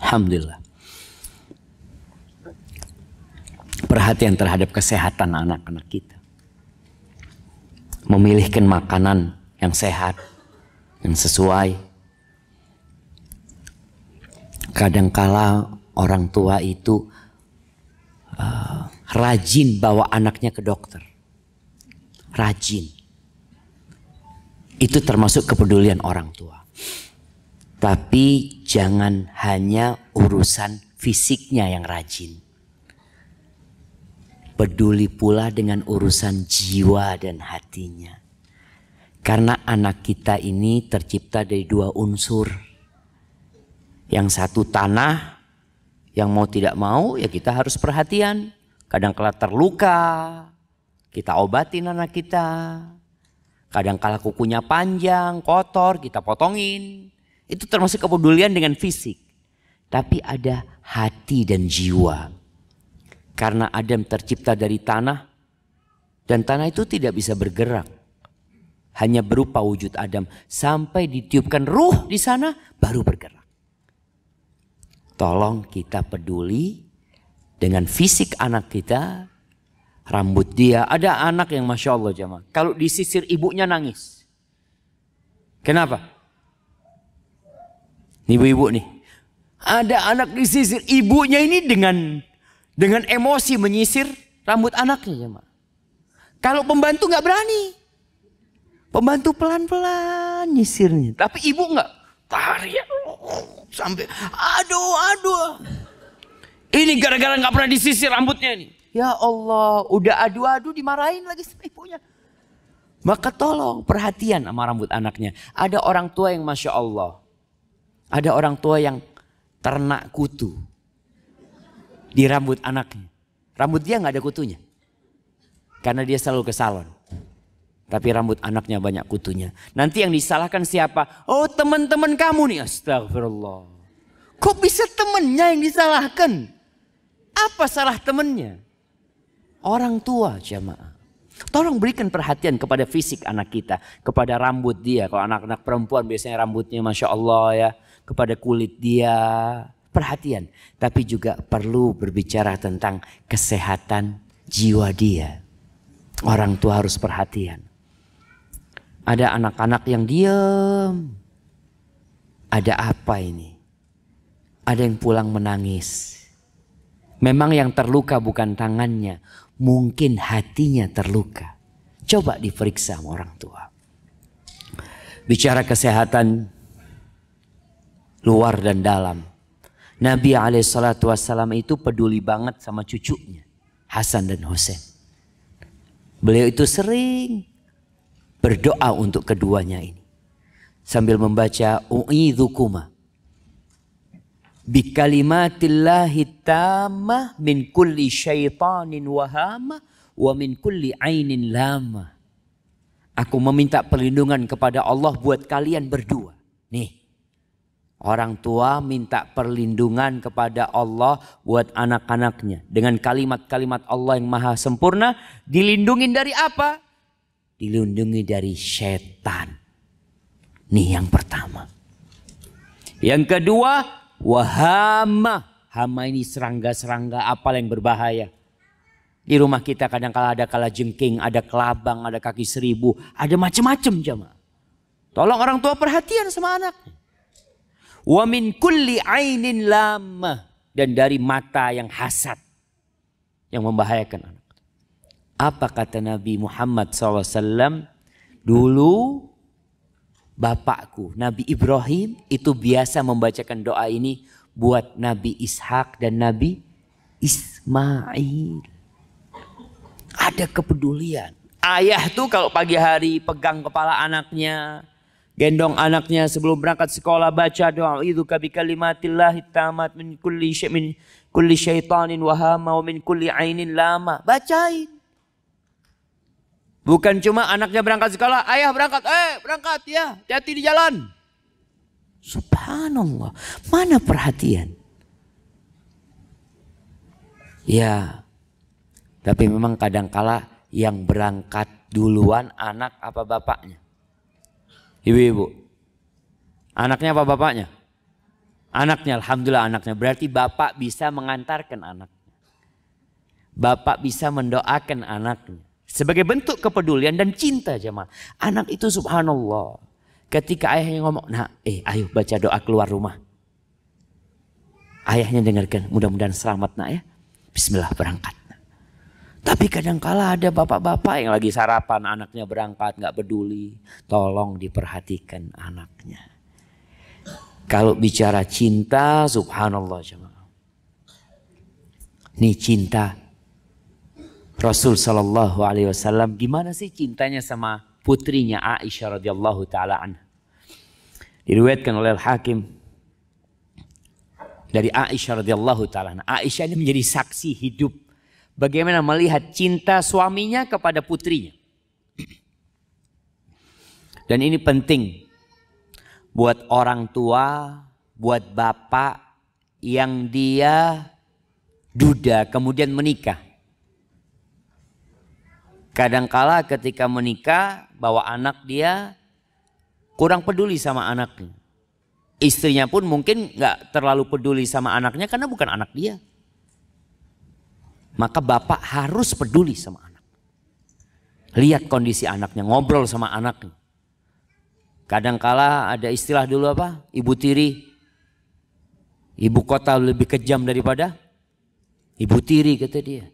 Alhamdulillah. Perhatian terhadap kesehatan anak-anak kita. Memilihkan makanan yang sehat, yang sesuai. Kadangkala orang tua itu rajin bawa anaknya ke dokter. Rajin. Itu termasuk kepedulian orang tua. Tapi jangan hanya urusan fisiknya yang rajin. Peduli pula dengan urusan jiwa dan hatinya. Karena anak kita ini tercipta dari dua unsur. Yang satu tanah, yang mau tidak mau ya kita harus perhatian. Kadang-kala terluka, kita obatin anak kita. Kadang-kala kukunya panjang, kotor, kita potongin. Itu termasuk kepedulian dengan fisik. Tapi ada hati dan jiwa. Karena Adam tercipta dari tanah. Dan tanah itu tidak bisa bergerak. Hanya berupa wujud Adam. Sampai ditiupkan ruh di sana baru bergerak. Tolong kita peduli dengan fisik anak kita. Rambut dia. Ada anak yang Masya Allah jemaah. Kalau disisir ibunya nangis. Kenapa? Ibu-ibu nih. Ada anak disisir. Ibunya ini dengan emosi menyisir rambut anaknya jemaah. Kalau pembantu nggak berani. Pembantu pelan-pelan nyisirnya. Tapi ibu nggak. Tarik. Sampai aduh. Ini gara-gara nggak pernah disisir rambutnya nih. Ya Allah, udah adu-adu dimarahin lagi sama ibunya. Maka tolong perhatian sama rambut anaknya. Ada orang tua yang Masya Allah. Ada orang tua yang ternak kutu di rambut anaknya. Rambut dia nggak ada kutunya. Karena dia selalu ke salon. Tapi rambut anaknya banyak kutunya. Nanti yang disalahkan siapa? Oh teman-teman kamu nih. Astagfirullah. Kok bisa temennya yang disalahkan? Apa salah temennya? Orang tua jamaah. Tolong berikan perhatian kepada fisik anak kita. Kepada rambut dia. Kalau anak-anak perempuan biasanya rambutnya Masya Allah ya. Kepada kulit dia. Perhatian. Tapi juga perlu berbicara tentang kesehatan jiwa dia. Orang tua harus perhatian. Ada anak-anak yang diam. Ada apa ini? Ada yang pulang menangis. Memang yang terluka bukan tangannya. Mungkin hatinya terluka. Coba diperiksa sama orang tua. Bicara kesehatan luar dan dalam. Nabi SAW itu peduli banget sama cucunya. Hasan dan Husain. Beliau itu sering berdoa untuk keduanya ini. Sambil membaca u'idzukuma bikalimatillahi tammah min kulli syaitanin wahama wa min kulli ainin lama. Aku meminta perlindungan kepada Allah buat kalian berdua. Nih, orang tua minta perlindungan kepada Allah buat anak-anaknya. Dengan kalimat-kalimat Allah yang maha sempurna. Dilindungi dari apa? Dilindungi dari setan. Nih yang pertama. Yang kedua, wahama. Hama ini serangga-serangga apa yang berbahaya. Di rumah kita kadang-kala ada kalajengking, ada kelabang, ada kaki seribu, ada macam-macam jemaah. Tolong orang tua perhatian sama anaknya. Wa min kulli ainin lama. Dan dari mata yang hasad. Yang membahayakan anak. Apa kata Nabi Muhammad SAW? Dulu bapakku Nabi Ibrahim itu biasa membacakan doa ini buat Nabi Ishak dan Nabi Ismail. Ada kepedulian. Ayah tuh kalau pagi hari pegang kepala anaknya, gendong anaknya sebelum berangkat sekolah baca doa itu bi kalimatillahi tamat min kulli syaitanin wahama wa min kulli ainin lama. Bacain. Bukan cuma anaknya berangkat sekolah, ayah berangkat, berangkat ya, hati-hati di jalan. Subhanallah, mana perhatian? Ya, tapi memang kadangkala yang berangkat duluan anak apa bapaknya? Ibu-ibu, anaknya apa bapaknya? Anaknya, alhamdulillah anaknya. Berarti bapak bisa mengantarkan anaknya. Bapak bisa mendoakan anaknya. Sebagai bentuk kepedulian dan cinta jemaah. Anak itu subhanallah. Ketika ayahnya ngomong, nah ayo baca doa keluar rumah. Ayahnya dengarkan, mudah-mudahan selamat nak ya. Bismillah berangkat. Tapi kadangkala ada bapak-bapak yang lagi sarapan, anaknya berangkat gak peduli. Tolong diperhatikan anaknya. Kalau bicara cinta, subhanallah jemaah. Ini cinta. Rasul sallallahu alaihi wasallam gimana sih cintanya sama putrinya Aisyah radhiyallahu taala anha. Diriwayatkan oleh Al-Hakim dari Aisyah radhiyallahu taala anha. Aisyah ini menjadi saksi hidup bagaimana melihat cinta suaminya kepada putrinya. Dan ini penting buat orang tua, buat bapak yang dia duda kemudian menikah. Kadangkala ketika menikah bawa anak dia kurang peduli sama anaknya. Istrinya pun mungkin gak terlalu peduli sama anaknya karena bukan anak dia. Maka bapak harus peduli sama anak. Lihat kondisi anaknya, ngobrol sama anaknya. Kadangkala ada istilah dulu apa? Ibu tiri. Ibu kota lebih kejam daripada ibu tiri kata dia.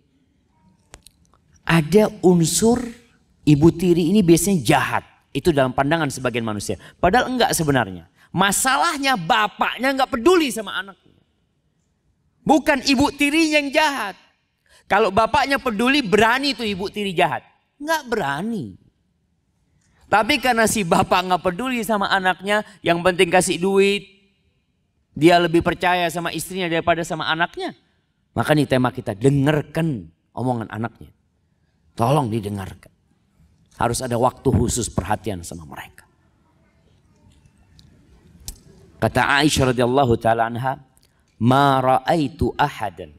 Ada unsur ibu tiri ini biasanya jahat. Itu dalam pandangan sebagian manusia. Padahal enggak sebenarnya. Masalahnya bapaknya enggak peduli sama anaknya. Bukan ibu tirinya yang jahat. Kalau bapaknya peduli berani tuh ibu tiri jahat. Enggak berani. Tapi karena si bapak enggak peduli sama anaknya. Yang penting kasih duit. Dia lebih percaya sama istrinya daripada sama anaknya. Maka nih tema kita, dengarkan omongan anaknya. Tolong didengarkan. Harus ada waktu khusus perhatian sama mereka. Kata Aisyah radhiyallahu taala anha, "Ma ra'aitu ahadan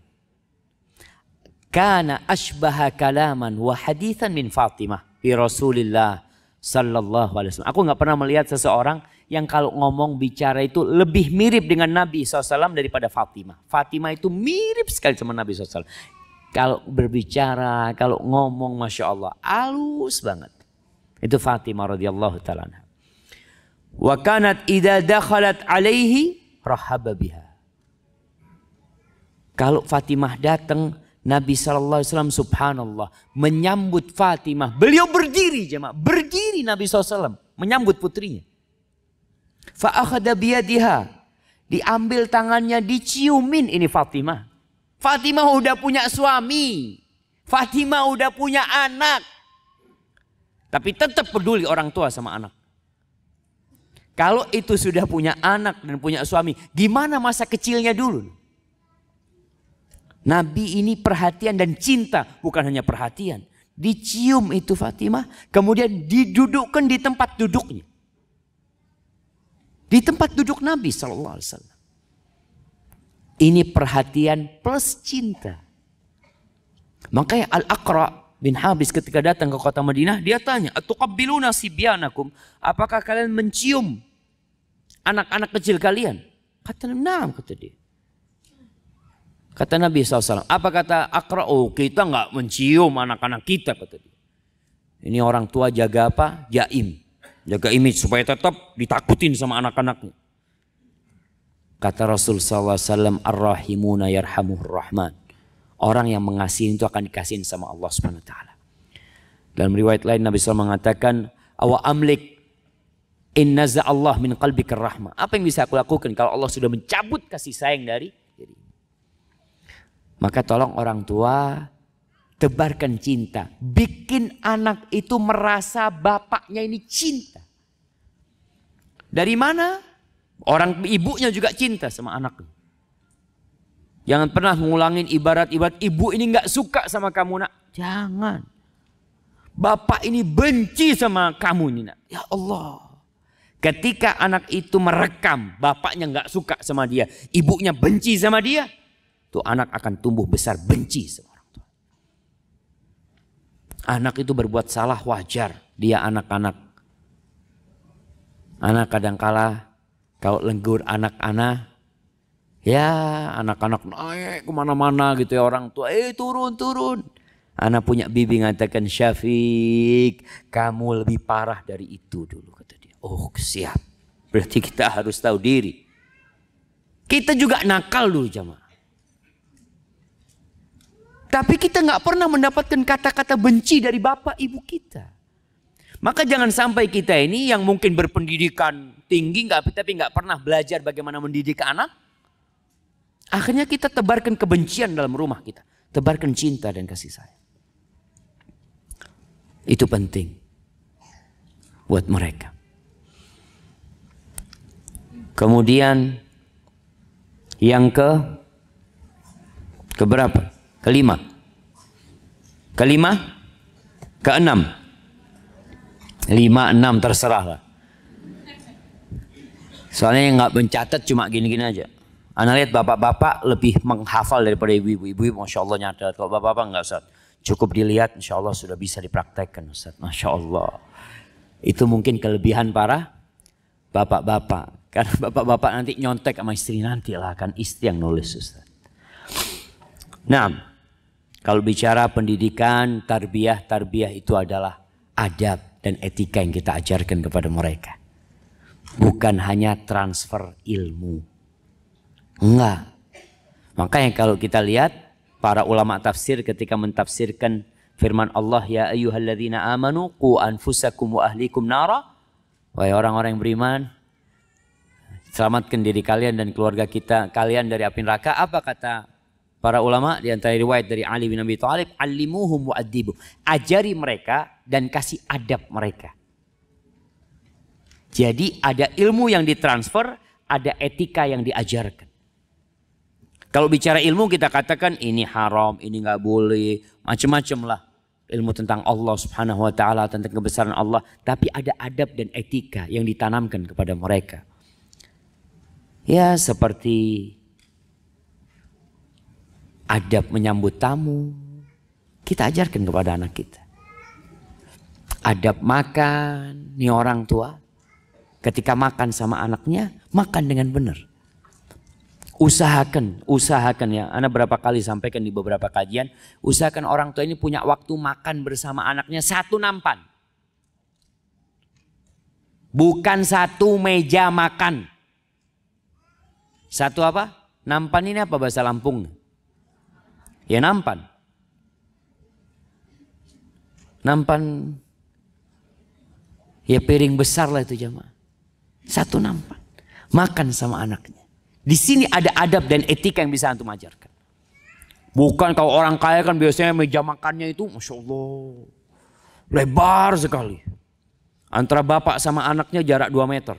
kana ashbaha kalaman wa hadithan min Fatimah bi Rasulillah sallallahu alaihi wasallam." Aku enggak pernah melihat seseorang yang kalau ngomong bicara itu lebih mirip dengan Nabi SAW daripada Fatimah. Fatimah itu mirip sekali sama Nabi SAW. Kalau berbicara, kalau ngomong Masya Allah, halus banget. Itu Fatimah radhiyallahu ta'ala anha. Wa kanat idza dakhalat alaihi rahaba biha. Kalau Fatimah datang, Nabi SAW subhanallah menyambut Fatimah. Beliau berdiri jemaah, berdiri Nabi SAW menyambut putrinya. Fa akhadha biyadiha. Diambil tangannya, diciumin ini Fatimah. Fatimah udah punya suami. Fatimah udah punya anak. Tapi tetap peduli orang tua sama anak. Kalau itu sudah punya anak dan punya suami, gimana masa kecilnya dulu? Nabi ini perhatian dan cinta, bukan hanya perhatian. Dicium itu Fatimah, kemudian didudukkan di tempat duduknya. Di tempat duduk Nabi SAW. Ini perhatian plus cinta. Makanya Al-Aqra bin Habis ketika datang ke kota Madinah, dia tanya, "Atuqabbiluna sibyanakum?" Apakah kalian mencium anak-anak kecil kalian? Kata Naam, kata dia. Kata Nabi SAW. Apa kata Aqra? Oh, kita enggak mencium anak-anak kita, kata dia. Ini orang tua jaga apa? Jaim. Jaga image supaya tetap ditakutin sama anak-anaknya. Kata Rasul SAW, Ar-Rahimuna yarhamuhur Rahman. Orang yang mengasihi itu akan dikasihin sama Allah SWT. Dalam riwayat lain Nabi SAW mengatakan, Awa amlik in naza Allah min qalbika rahmah. Apa yang bisa aku lakukan kalau Allah sudah mencabut kasih sayang dari diri? Maka tolong orang tua, tebarkan cinta. Bikin anak itu merasa bapaknya ini cinta. Dari mana? Orang ibunya juga cinta sama anaknya. Jangan pernah ngulangin ibarat-ibarat ibu ini nggak suka sama kamu nak. Jangan. Bapak ini benci sama kamu ini nak. Ya Allah. Ketika anak itu merekam bapaknya nggak suka sama dia, ibunya benci sama dia, tuh anak akan tumbuh besar benci sama orang tua. Anak itu berbuat salah wajar, dia anak-anak. Anak kadangkala kalau lenggur anak-anak, ya anak-anak naik kemana-mana gitu ya orang tua, turun. Anak punya bibi ngatakan, Syafiq, kamu lebih parah dari itu dulu kata dia. Oh siap, berarti kita harus tahu diri. Kita juga nakal dulu jamaah. Tapi kita nggak pernah mendapatkan kata-kata benci dari bapak ibu kita. Maka jangan sampai kita ini yang mungkin berpendidikan tinggi tapi nggak pernah belajar bagaimana mendidik anak. Akhirnya kita tebarkan kebencian dalam rumah kita. Tebarkan cinta dan kasih sayang. Itu penting buat mereka. Kemudian yang keberapa? Kelima. Keenam. 5, 6 terserah lah. Soalnya yang nggak mencatat cuma gini-gini aja. Anda lihat bapak-bapak lebih menghafal daripada ibu-ibu. Ibu-ibu Masya Allah nyatat. Kalau bapak-bapak nggak Ustaz. Cukup dilihat Insya Allah sudah bisa dipraktekkan Ustaz. Masya Allah. Itu mungkin kelebihan para bapak-bapak. Karena bapak-bapak nanti nyontek sama istri nanti lah. Kan istri yang nulis Ustaz. Nah, kalau bicara pendidikan, tarbiyah itu adalah adab dan etika yang kita ajarkan kepada mereka. Bukan hanya transfer ilmu. Enggak. Makanya kalau kita lihat para ulama tafsir ketika mentafsirkan firman Allah, ya ayyuhalladzina amanu qu anfusakum wa ahlikum nara. Wahai orang-orang yang beriman, selamatkan diri kalian dan keluarga kalian dari api neraka. Apa kata para ulama di antara riwayat dari Ali bin Abi Thalib, allimuhum wa'adibu. Ajari mereka dan kasih adab mereka. Jadi ada ilmu yang ditransfer, ada etika yang diajarkan. Kalau bicara ilmu kita katakan ini haram, ini nggak boleh, macam-macam lah. Ilmu tentang Allah Subhanahu wa taala, tentang kebesaran Allah, tapi ada adab dan etika yang ditanamkan kepada mereka. Ya, seperti adab menyambut tamu, kita ajarkan kepada anak kita. Adab makan, nih orang tua, ketika makan sama anaknya, makan dengan benar. Usahakan ya. Ana berapa kali sampaikan di beberapa kajian, usahakan orang tua ini punya waktu makan bersama anaknya satu nampan. Bukan satu meja makan. Satu apa? Nampan ini apa bahasa Lampung? Ya nampan. Nampan. Ya piring besar lah itu jamaah. Satu nampan. Makan sama anaknya. Di sini ada adab dan etika yang bisa antum ajarkan. Bukan kalau orang kaya kan biasanya meja makannya itu Masya Allah. Lebar sekali. Antara bapak sama anaknya jarak 2 meter.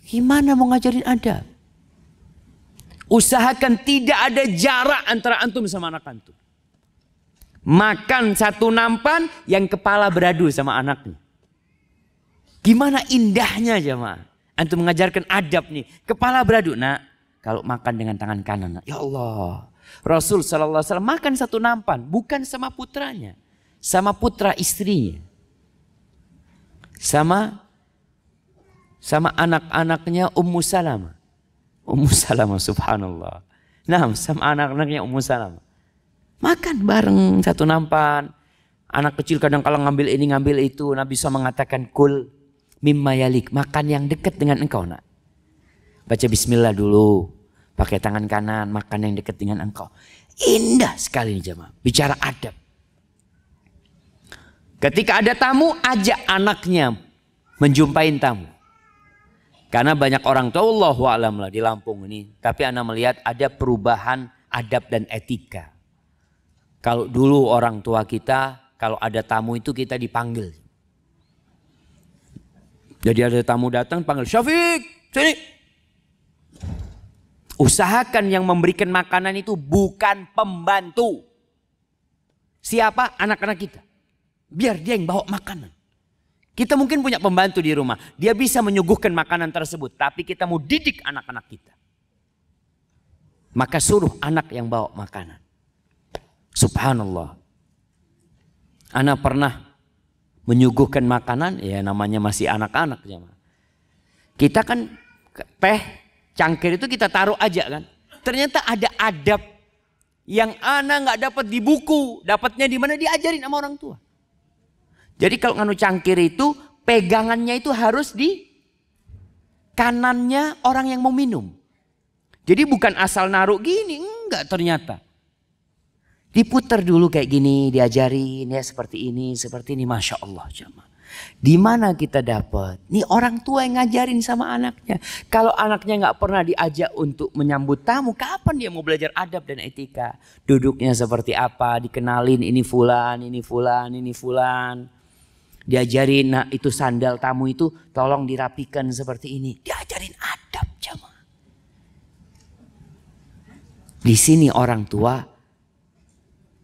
Gimana mau ngajarin adab? Usahakan tidak ada jarak antara antum sama anak antum. Makan satu nampan yang kepala beradu sama anaknya. Gimana indahnya jemaah. Antum mengajarkan adab nih. Kepala beradu. Nah, kalau makan dengan tangan kanan. Ya Allah. Rasul sallallahu alaihi wasallam makan satu nampan. Bukan sama putranya. Sama putra istrinya. Sama anak-anaknya Ummu Salamah. Ummu Salamah subhanallah. Nah, sama anak-anaknya Ummu Salamah. Makan bareng satu nampan. Anak kecil kadang kala ngambil ini ngambil itu. Nabi SAW mengatakan kul mimma yalik. Makan yang dekat dengan engkau nak. Baca bismillah dulu. Pakai tangan kanan. Makan yang dekat dengan engkau. Indah sekali nih jemaah. Bicara adab. Ketika ada tamu ajak anaknya menjumpai tamu. Karena banyak orang tua Allahu a'lam lah di Lampung ini. Tapi ana melihat ada perubahan adab dan etika. Kalau dulu orang tua kita, kalau ada tamu itu kita dipanggil. Jadi ada tamu datang panggil, Syafiq, sini. Usahakan yang memberikan makanan itu bukan pembantu. Siapa? Anak-anak kita. Biar dia yang bawa makanan. Kita mungkin punya pembantu di rumah. Dia bisa menyuguhkan makanan tersebut. Tapi kita mau didik anak-anak kita. Maka suruh anak yang bawa makanan. Subhanallah. Ana pernah menyuguhkan makanan, ya namanya masih anak-anak. Kita kan teh, cangkir itu kita taruh aja kan. Ternyata ada adab yang ana nggak dapat di buku, dapatnya di mana diajarin sama orang tua. Jadi kalau nganu cangkir itu pegangannya itu harus di kanannya orang yang mau minum. Jadi bukan asal naruh gini, enggak ternyata. Diputar dulu kayak gini, diajarin ya seperti ini, Masya Allah jamaah. Di mana kita dapat? Nih orang tua yang ngajarin sama anaknya. Kalau anaknya nggak pernah diajak untuk menyambut tamu, kapan dia mau belajar adab dan etika? Duduknya seperti apa? Dikenalin ini fulan, ini fulan, ini fulan. Diajarin, nah itu sandal tamu itu tolong dirapikan seperti ini. Diajarin adab jamaah. Di sini orang tua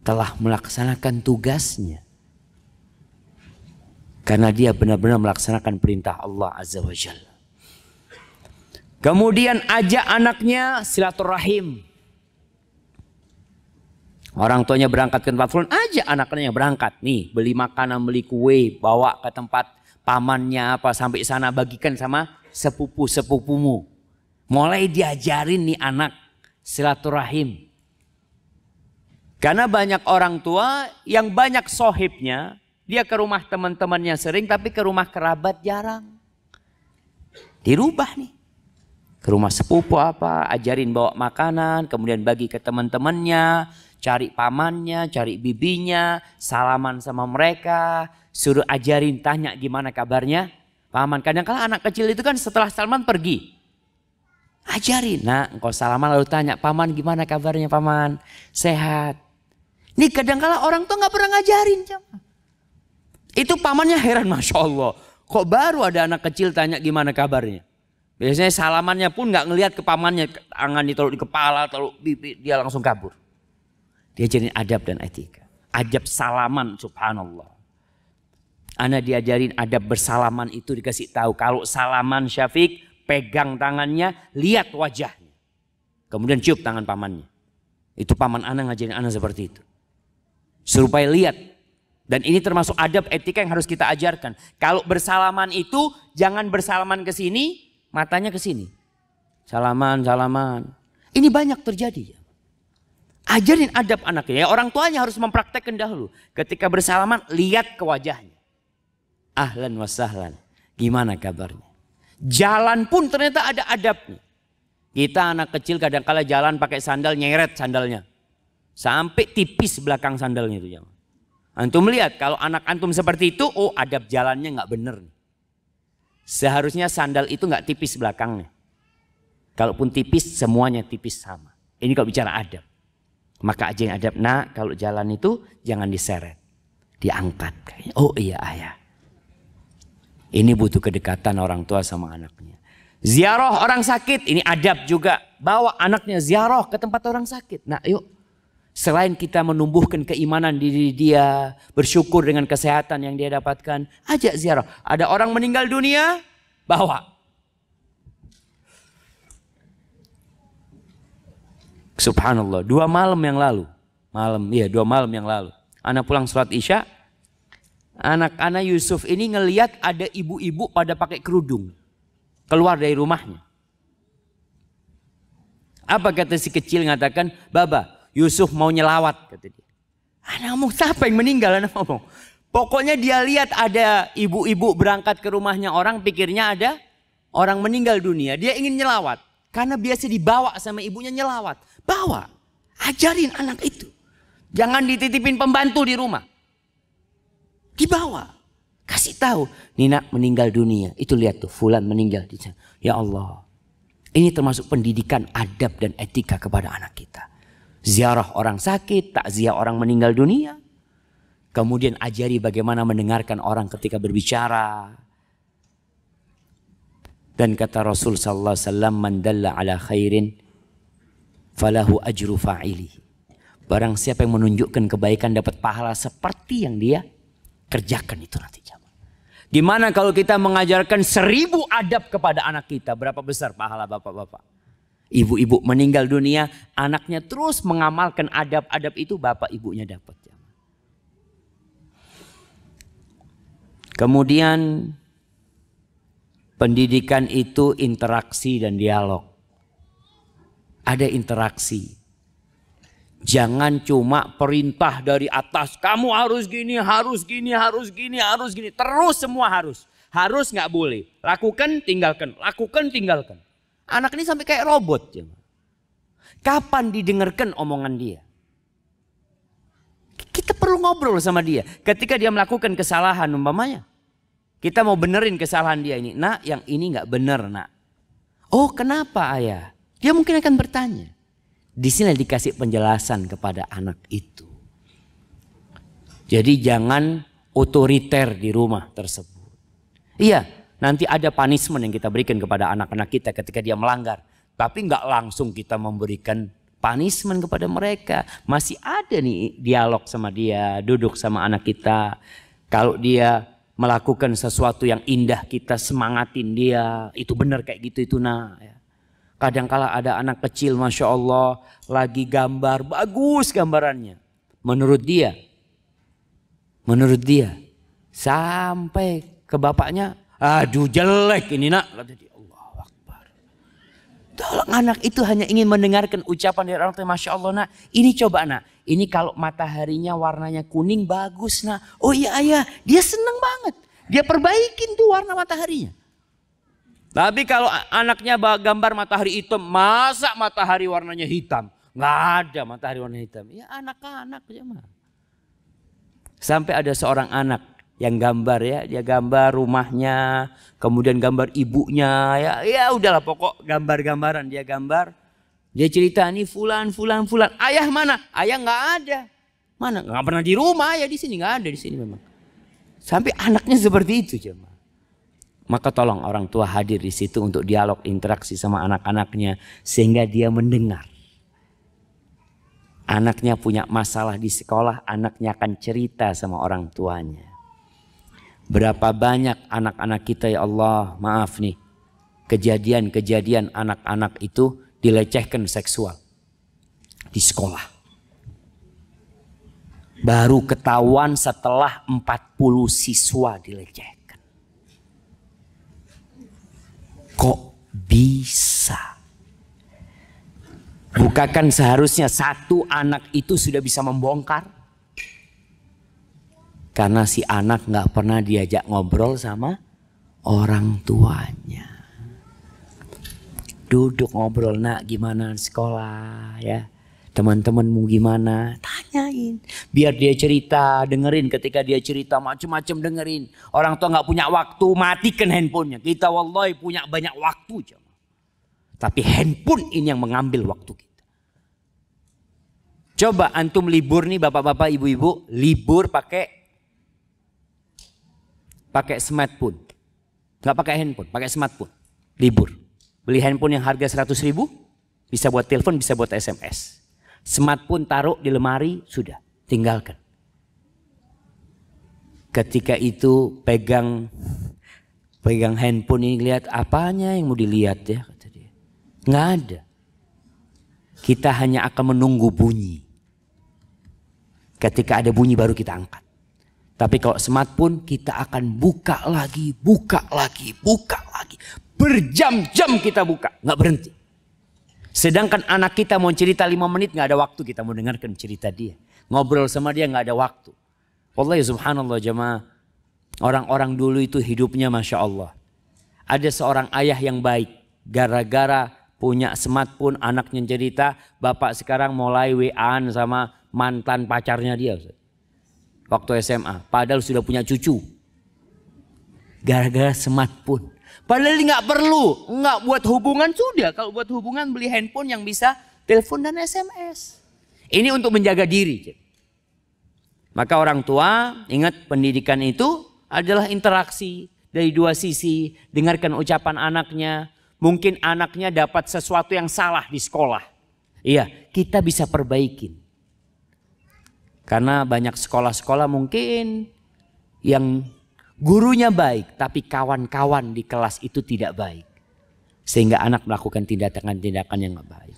telah melaksanakan tugasnya. Karena dia benar-benar melaksanakan perintah Allah Azza wa Jalla. Kemudian ajak anaknya silaturahim. Orang tuanya berangkat ke tempat fulan, ajak anaknya berangkat. Nih beli makanan, beli kue, bawa ke tempat pamannya apa sampai sana bagikan sama sepupu-sepupumu. Mulai diajarin nih anak silaturahim. Karena banyak orang tua yang banyak sohibnya. Dia ke rumah teman-temannya sering, tapi ke rumah kerabat jarang. Dirubah nih. Ke rumah sepupu apa, ajarin bawa makanan, kemudian bagi ke teman-temannya, cari pamannya, cari bibinya, salaman sama mereka, suruh ajarin, tanya gimana kabarnya paman. Kadang-kadang anak kecil itu kan setelah salaman pergi. Ajarin, nah engkau salaman lalu tanya, paman gimana kabarnya paman? Sehat. Nih kadang-kadang orang tuh nggak pernah ngajarin. Itu pamannya heran, Masya Allah. Kok baru ada anak kecil tanya gimana kabarnya. Biasanya salamannya pun nggak ngelihat ke pamannya. Tangan ditaruh di kepala, taruh pipi, dia langsung kabur. Diajarin adab dan etika. Adab salaman, subhanallah. Ana diajarin adab bersalaman itu dikasih tahu. Kalau salaman Syafiq, pegang tangannya, lihat wajahnya. Kemudian cium tangan pamannya. Itu paman ana ngajarin ana seperti itu. Supaya lihat. Dan ini termasuk adab etika yang harus kita ajarkan. Kalau bersalaman itu jangan bersalaman ke sini, matanya ke sini. Salaman, salaman. Ini banyak terjadi. Ajarin adab anaknya. Ya, orang tuanya harus mempraktekkan dahulu. Ketika bersalaman, lihat ke wajahnya. Ahlan wa sahlan. Gimana kabarnya? Jalan pun ternyata ada adabnya. Kita anak kecil kadang-kala jalan pakai sandal, nyeret sandalnya. Sampai tipis belakang sandalnya itu. Antum lihat kalau anak antum seperti itu, oh adab jalannya nggak bener. Seharusnya sandal itu nggak tipis belakangnya. Kalaupun tipis semuanya tipis sama. Ini kalau bicara adab. Maka aja yang adab, nah kalau jalan itu jangan diseret. Diangkat. Oh iya ayah. Ini butuh kedekatan orang tua sama anaknya. Ziarah orang sakit, ini adab juga. Bawa anaknya ziarah ke tempat orang sakit. Nah yuk. Selain kita menumbuhkan keimanan di diri dia, bersyukur dengan kesehatan yang dia dapatkan, ajak ziarah. Ada orang meninggal dunia, bawa. Subhanallah, 2 malam yang lalu. 2 malam yang lalu. Anak pulang sholat Isya, anak-anak Yusuf ini ngelihat ada ibu-ibu pada pakai kerudung. Keluar dari rumahnya. Apa kata si kecil ngatakan, Baba, Yusuf mau nyelawat, kata dia. Anak ngomong, siapa yang meninggal? Anak ngomong. Pokoknya dia lihat ada ibu-ibu berangkat ke rumahnya orang, pikirnya ada orang meninggal dunia. Dia ingin nyelawat. Karena biasa dibawa sama ibunya nyelawat. Bawa. Ajarin anak itu. Jangan dititipin pembantu di rumah. Dibawa. Kasih tahu. Nina meninggal dunia. Itu lihat tuh, fulan meninggal. Ya Allah. Ini termasuk pendidikan adab dan etika kepada anak kita. Ziarah orang sakit, takziah orang meninggal dunia. Kemudian ajari bagaimana mendengarkan orang ketika berbicara. Dan kata Rasul sallallahu alaihi wasallam, man dalla ala khairin falahu ajru fa'ili. Barang siapa yang menunjukkan kebaikan dapat pahala seperti yang dia kerjakan itu nanti. Gimana kalau kita mengajarkan 1000 adab kepada anak kita? Berapa besar pahala bapak-bapak? Ibu-ibu meninggal dunia, anaknya terus mengamalkan adab-adab itu, bapak ibunya dapat. Kemudian pendidikan itu interaksi dan dialog. Ada interaksi. Jangan cuma perintah dari atas, kamu harus gini, harus gini, harus gini, harus gini. Terus semua harus. Harus nggak boleh. Lakukan, tinggalkan. Lakukan, tinggalkan. Anak ini sampai kayak robot. Kapan didengarkan omongan dia? Kita perlu ngobrol sama dia. Ketika dia melakukan kesalahan umpamanya. Kita mau benerin kesalahan dia ini. Nak, yang ini nggak bener, nak. Oh, kenapa ayah? Dia mungkin akan bertanya. Di sini dikasih penjelasan kepada anak itu. Jadi jangan otoriter di rumah tersebut. Iya, nanti ada punishment yang kita berikan kepada anak-anak kita ketika dia melanggar. Tapi nggak langsung kita memberikan punishment kepada mereka. Masih ada nih dialog sama dia, duduk sama anak kita. Kalau dia melakukan sesuatu yang indah, kita semangatin dia. Itu benar kayak gitu itu nah. Kadangkala ada anak kecil Masya Allah lagi gambar, bagus gambarannya. Menurut dia sampai ke bapaknya, aduh jelek ini nak. Kata dia, Allahu Akbar. Tolong, anak itu hanya ingin mendengarkan ucapan dari orang tua. Masya Allah nak, ini coba nak. Ini kalau mataharinya warnanya kuning bagus nak. Oh iya ayah, dia seneng banget. Dia perbaikin tuh warna mataharinya. Tapi kalau anaknya gambar matahari hitam, masa matahari warnanya hitam? Nggak ada matahari warna hitam. Ya anak-anak aja mah. Sampai ada seorang anak yang gambar ya, dia gambar rumahnya, kemudian gambar ibunya, ya udahlah pokok gambar-gambaran dia gambar. Dia cerita nih fulan. Ayah mana? Ayah nggak ada. Mana? Nggak pernah di rumah ya, di sini nggak ada, di sini memang. Sampai anaknya seperti itu jemaah. Maka tolong orang tua hadir di situ untuk dialog, interaksi sama anak-anaknya sehingga dia mendengar. Anaknya punya masalah di sekolah, anaknya akan cerita sama orang tuanya. Berapa banyak anak-anak kita ya Allah, maaf nih, kejadian-kejadian anak-anak itu dilecehkan seksual di sekolah. Baru ketahuan setelah 40 siswa dilecehkan. Kok bisa? Bukakan seharusnya satu anak itu sudah bisa membongkar? Karena si anak gak pernah diajak ngobrol sama orang tuanya. Duduk ngobrol, nak gimana sekolah ya? Teman-temanmu gimana? Tanyain. Biar dia cerita, dengerin. Ketika dia cerita macam-macam dengerin. Orang tua gak punya waktu, matikan handphonenya. Kita wallahi punya banyak waktu. Tapi handphone ini yang mengambil waktu kita. Coba antum libur nih bapak-bapak, ibu-ibu. Libur pakai smartphone. Gak pakai handphone, pakai smartphone. Libur. Beli handphone yang harga 100.000. Bisa buat telepon, bisa buat SMS. Smartphone taruh di lemari, sudah, tinggalkan. Ketika itu pegang handphone ini, lihat apanya yang mau dilihat ya, kata dia. Nggak ada. Kita hanya akan menunggu bunyi. Ketika ada bunyi baru kita angkat. Tapi kalau smartphone kita akan buka lagi. Berjam-jam kita buka, nggak berhenti. Sedangkan anak kita mau cerita 5 menit gak ada waktu kita mau dengarkan cerita dia. Ngobrol sama dia gak ada waktu. Wallahi subhanallah jemaah. Orang-orang dulu itu hidupnya Masya Allah. Ada seorang ayah yang baik. Gara-gara punya smartphone anaknya cerita. Bapak sekarang mulai WA-an sama mantan pacarnya dia. Waktu SMA. Padahal sudah punya cucu. Gara-gara smartphone. Padahal nggak perlu, nggak buat hubungan sudah. Kalau buat hubungan beli handphone yang bisa telepon dan SMS. Ini untuk menjaga diri. Maka orang tua ingat pendidikan itu adalah interaksi dari dua sisi. Dengarkan ucapan anaknya. Mungkin anaknya dapat sesuatu yang salah di sekolah. Iya, kita bisa perbaikin. Karena banyak sekolah-sekolah mungkin yang gurunya baik, tapi kawan-kawan di kelas itu tidak baik. Sehingga anak melakukan tindakan-tindakan yang tidak baik.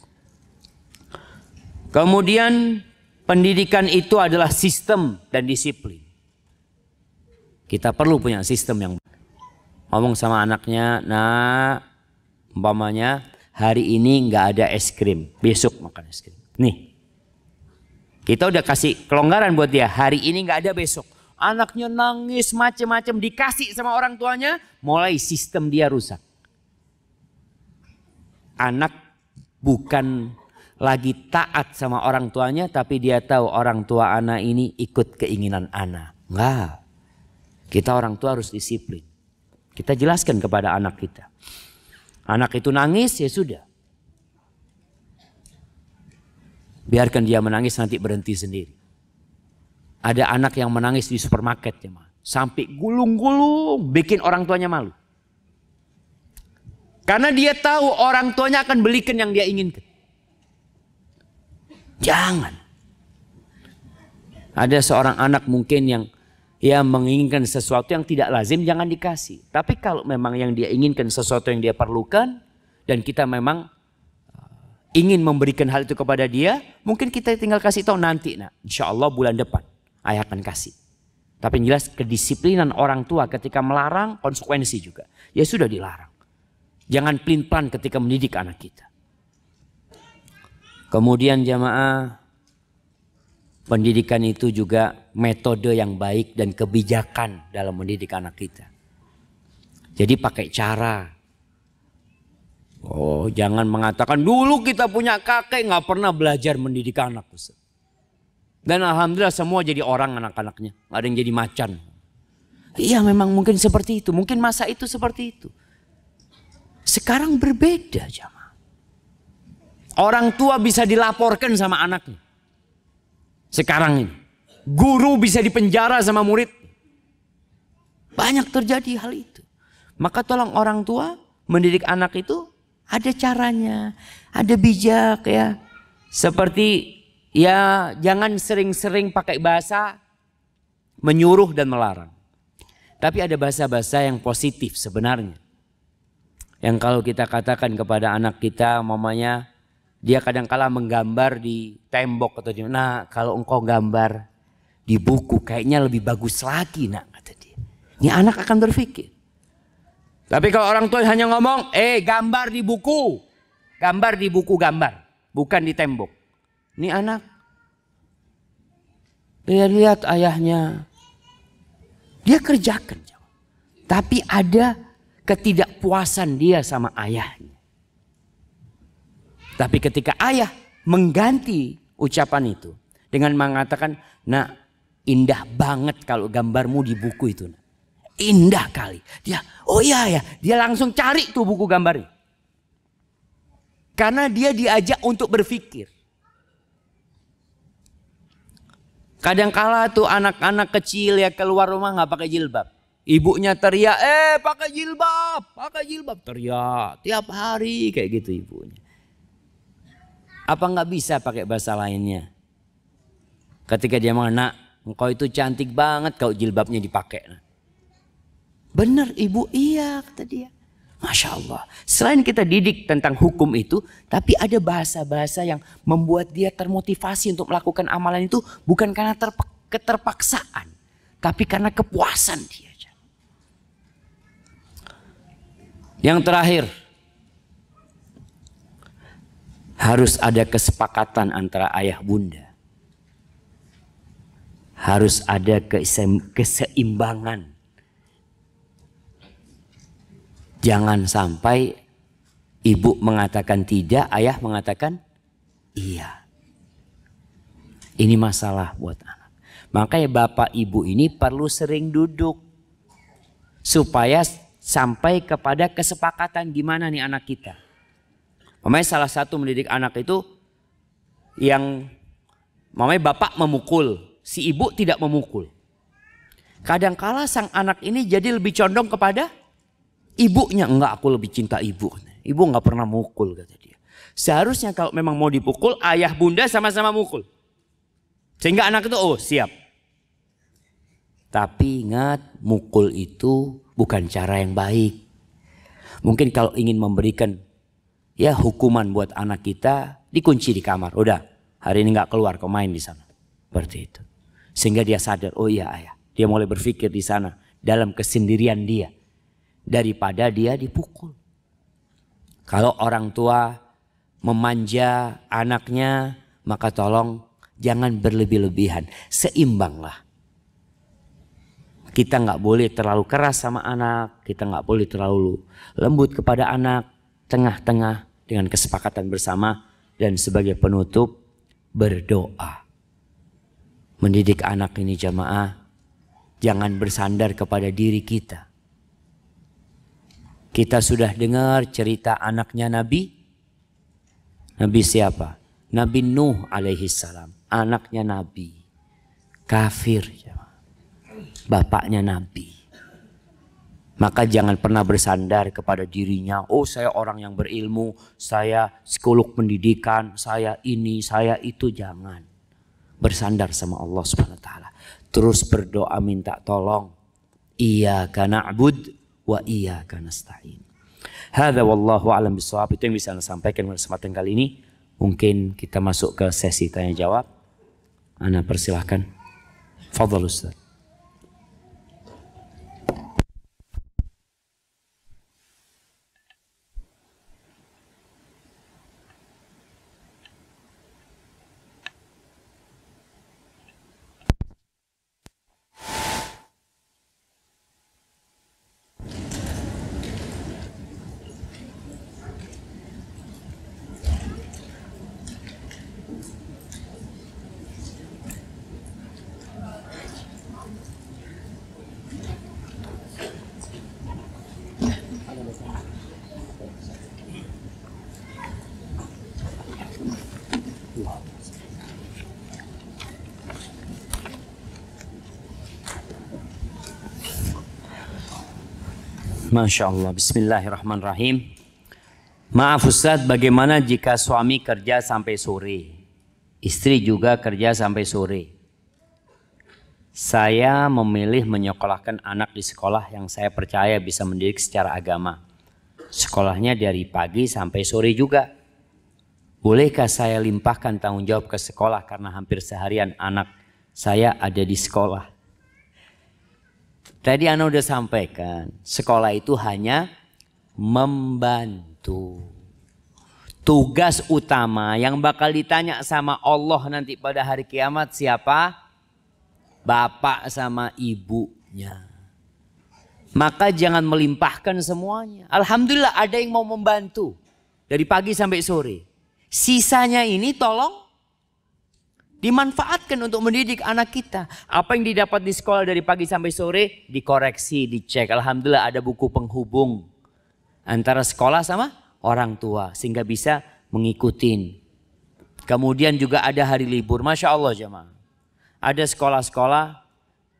Kemudian pendidikan itu adalah sistem dan disiplin. Kita perlu punya sistem yang baik. Ngomong sama anaknya, nah umpamanya hari ini nggak ada es krim, besok makan es krim. Nih, kita udah kasih kelonggaran buat dia, hari ini nggak ada besok. Anaknya nangis macam-macam, dikasih sama orang tuanya, mulai sistem dia rusak. Anak bukan lagi taat sama orang tuanya, tapi dia tahu orang tua anak ini ikut keinginan anak. Enggak. Kita orang tua harus disiplin. Kita jelaskan kepada anak kita. Anak itu nangis, ya sudah. Biarkan dia menangis, nanti berhenti sendiri. Ada anak yang menangis di supermarket, ya, sampai gulung-gulung, bikin orang tuanya malu. Karena dia tahu orang tuanya akan belikan yang dia inginkan. Jangan. Ada seorang anak mungkin yang menginginkan sesuatu yang tidak lazim, jangan dikasih. Tapi kalau memang yang dia inginkan sesuatu yang dia perlukan, dan kita memang ingin memberikan hal itu kepada dia, mungkin kita tinggal kasih tahu nanti, nah, insya Allah bulan depan ayah akan kasih. Tapi yang jelas kedisiplinan orang tua ketika melarang, konsekuensi juga. Ya sudah dilarang. Jangan pelin-pelan ketika mendidik anak kita. Kemudian jamaah, pendidikan itu juga metode yang baik dan kebijakan dalam mendidik anak kita. Jadi pakai cara. Oh, jangan mengatakan dulu kita punya kakek nggak pernah belajar mendidik anak. Dan alhamdulillah semua jadi orang anak-anaknya. Nggak ada yang jadi macan. Iya memang mungkin seperti itu. Mungkin masa itu seperti itu. Sekarang berbeda jamaah. Orang tua bisa dilaporkan sama anaknya. Sekarang ini. Guru bisa dipenjara sama murid. Banyak terjadi hal itu. Maka tolong orang tua mendidik anak itu ada caranya. Ada bijak ya. Seperti ya jangan sering-sering pakai bahasa menyuruh dan melarang. Tapi ada bahasa-bahasa yang positif sebenarnya. Yang kalau kita katakan kepada anak kita, mamanya dia kadang-kala menggambar di tembok atau di nah kalau engkau gambar di buku kayaknya lebih bagus lagi nak, kata dia. Ini anak akan berpikir. Tapi kalau orang tua hanya ngomong, gambar di buku, gambar, bukan di tembok. Ini anak, dia lihat ayahnya, dia kerjakan. Tapi ada ketidakpuasan dia sama ayahnya. Tapi ketika ayah mengganti ucapan itu dengan mengatakan, nak indah banget kalau gambarmu di buku itu. Nak. Indah kali. Dia, oh iya ya, dia langsung cari tuh buku gambarnya. Karena dia diajak untuk berpikir. Kadang-kala tuh anak-anak kecil ya keluar rumah nggak pakai jilbab. Ibunya teriak, pakai jilbab. Teriak tiap hari kayak gitu ibunya. Apa nggak bisa pakai bahasa lainnya? Ketika dia mau, nak, engkau itu cantik banget kalau jilbabnya dipakai. Benar ibu, iya kata dia. Masya Allah. Selain kita didik tentang hukum itu, tapi ada bahasa-bahasa yang membuat dia termotivasi untuk melakukan amalan itu bukan karena keterpaksaan, tapi karena kepuasan dia. Yang terakhir, harus ada kesepakatan antara ayah bunda. Harus ada keseimbangan. Jangan sampai ibu mengatakan tidak, ayah mengatakan iya. Ini masalah buat anak. Makanya bapak ibu ini perlu sering duduk. Supaya sampai kepada kesepakatan gimana nih anak kita. Mamanya salah satu mendidik anak itu yang mamanya bapak memukul, si ibu tidak memukul. Kadangkala sang anak ini jadi lebih condong kepada ibunya. Enggak, aku lebih cinta ibu. Ibu enggak pernah mukul kata dia. Seharusnya kalau memang mau dipukul, ayah bunda sama-sama mukul. Sehingga anak itu siap. Tapi ingat, mukul itu bukan cara yang baik. Mungkin kalau ingin memberikan ya hukuman buat anak kita, dikunci di kamar. Udah, hari ini nggak keluar, kau main di sana. Seperti itu. Sehingga dia sadar, oh iya ayah. Dia mulai berpikir di sana dalam kesendirian dia daripada dia dipukul. Kalau orang tua memanja anaknya, maka tolong jangan berlebih-lebihan, seimbanglah. Kita nggak boleh terlalu keras sama anak, kita nggak boleh terlalu lembut kepada anak, tengah-tengah dengan kesepakatan bersama dan sebagai penutup berdoa. Mendidik anak ini jamaah, jangan bersandar kepada diri kita. Kita sudah dengar cerita anaknya Nabi. Nabi siapa? Nabi Nuh alaihi salam. Anaknya Nabi. Kafir. Bapaknya Nabi. Maka jangan pernah bersandar kepada dirinya. Oh, saya orang yang berilmu. Saya psikolog pendidikan. Saya ini, saya itu. Jangan. Bersandar sama Allah Subhanahu wa taala. Terus berdoa minta tolong. Iyyaka na'bud wa iyyaka nasta'in. Hadza wallahu a'lam bishawab. Itu yang bisa saya sampaikan pada kesempatan kali ini. Mungkin kita masuk ke sesi tanya jawab. Ana persilahkan. Fadhal Ustaz. Masya Allah, bismillahirrahmanirrahim. Maaf Ustaz, bagaimana jika suami kerja sampai sore? Istri juga kerja sampai sore. Saya memilih menyekolahkan anak di sekolah yang saya percaya bisa mendidik secara agama. Sekolahnya dari pagi sampai sore juga. Bolehkah saya limpahkan tanggung jawab ke sekolah karena hampir seharian anak saya ada di sekolah? Tadi Ana udah sampaikan, sekolah itu hanya membantu. Tugas utama yang bakal ditanya sama Allah nanti pada hari kiamat siapa? Bapak sama ibunya. Maka jangan melimpahkan semuanya. Alhamdulillah ada yang mau membantu dari pagi sampai sore. Sisanya ini tolong dimanfaatkan untuk mendidik anak kita. Apa yang didapat di sekolah dari pagi sampai sore dikoreksi, dicek. Alhamdulillah ada buku penghubung antara sekolah sama orang tua sehingga bisa mengikutin. Kemudian juga ada hari libur. Masya Allah jemaah. Ada sekolah-sekolah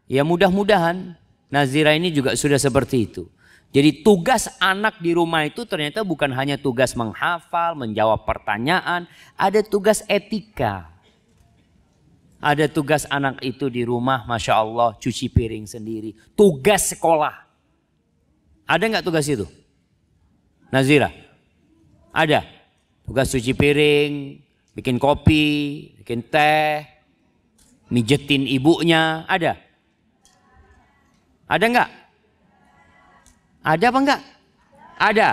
ya mudah-mudahan Nazira ini juga sudah seperti itu. Jadi tugas anak di rumah itu ternyata bukan hanya tugas menghafal, menjawab pertanyaan. Ada tugas etika. Ada tugas anak itu di rumah, Masya Allah, cuci piring sendiri. Tugas sekolah. Ada nggak tugas itu? Nazira? Ada. Tugas cuci piring, bikin kopi, bikin teh, mijetin ibunya. Ada? Ada nggak? Ada apa enggak? Ada.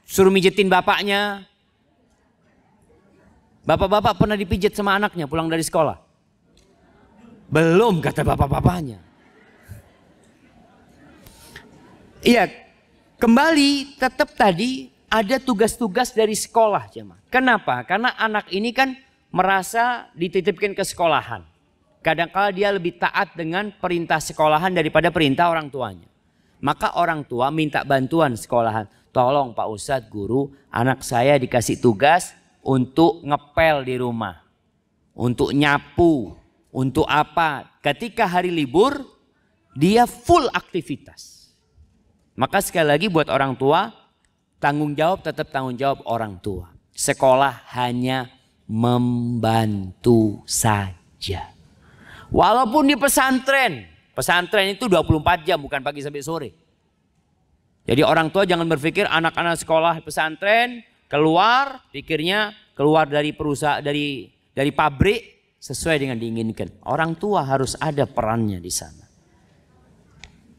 Suruh mijetin bapaknya. Bapak-bapak pernah dipijet sama anaknya pulang dari sekolah? Belum, kata bapak-bapaknya. Iya, kembali tetap tadi ada tugas-tugas dari sekolah jemaah. Kenapa? Karena anak ini kan merasa dititipkan ke sekolahan. Kadang-kala dia lebih taat dengan perintah sekolahan daripada perintah orang tuanya. Maka orang tua minta bantuan sekolahan. Tolong Pak Ustadz, guru, anak saya dikasih tugas untuk ngepel di rumah. Untuk nyapu. Untuk apa? Ketika hari libur, dia full aktivitas. Maka sekali lagi buat orang tua, tanggung jawab tetap tanggung jawab orang tua. Sekolah hanya membantu saja. Walaupun di pesantren. Pesantren itu 24 jam bukan pagi sampai sore. Jadi orang tua jangan berpikir anak-anak sekolah pesantren keluar, pikirnya keluar dari perusahaan, dari pabrik. Sesuai dengan diinginkan. Orang tua harus ada perannya di sana.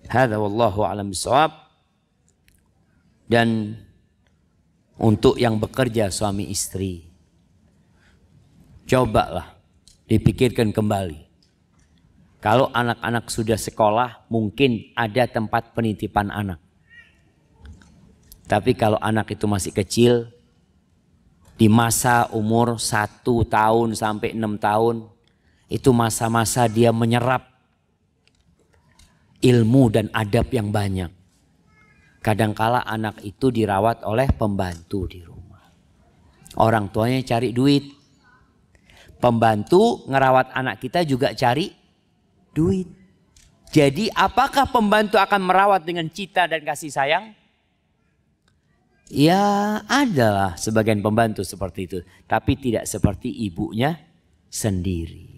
Hadza wallahu a'lam bishawab. Dan untuk yang bekerja suami istri, cobalah dipikirkan kembali. Kalau anak-anak sudah sekolah, mungkin ada tempat penitipan anak. Tapi kalau anak itu masih kecil, Di masa umur 1 tahun sampai 6 tahun, itu masa-masa dia menyerap ilmu dan adab yang banyak. Kadangkala anak itu dirawat oleh pembantu di rumah. Orang tuanya cari duit. Pembantu ngerawat anak kita juga cari duit. Jadi apakah pembantu akan merawat dengan cinta dan kasih sayang? Ya adalah sebagian pembantu seperti itu. Tapi tidak seperti ibunya sendiri.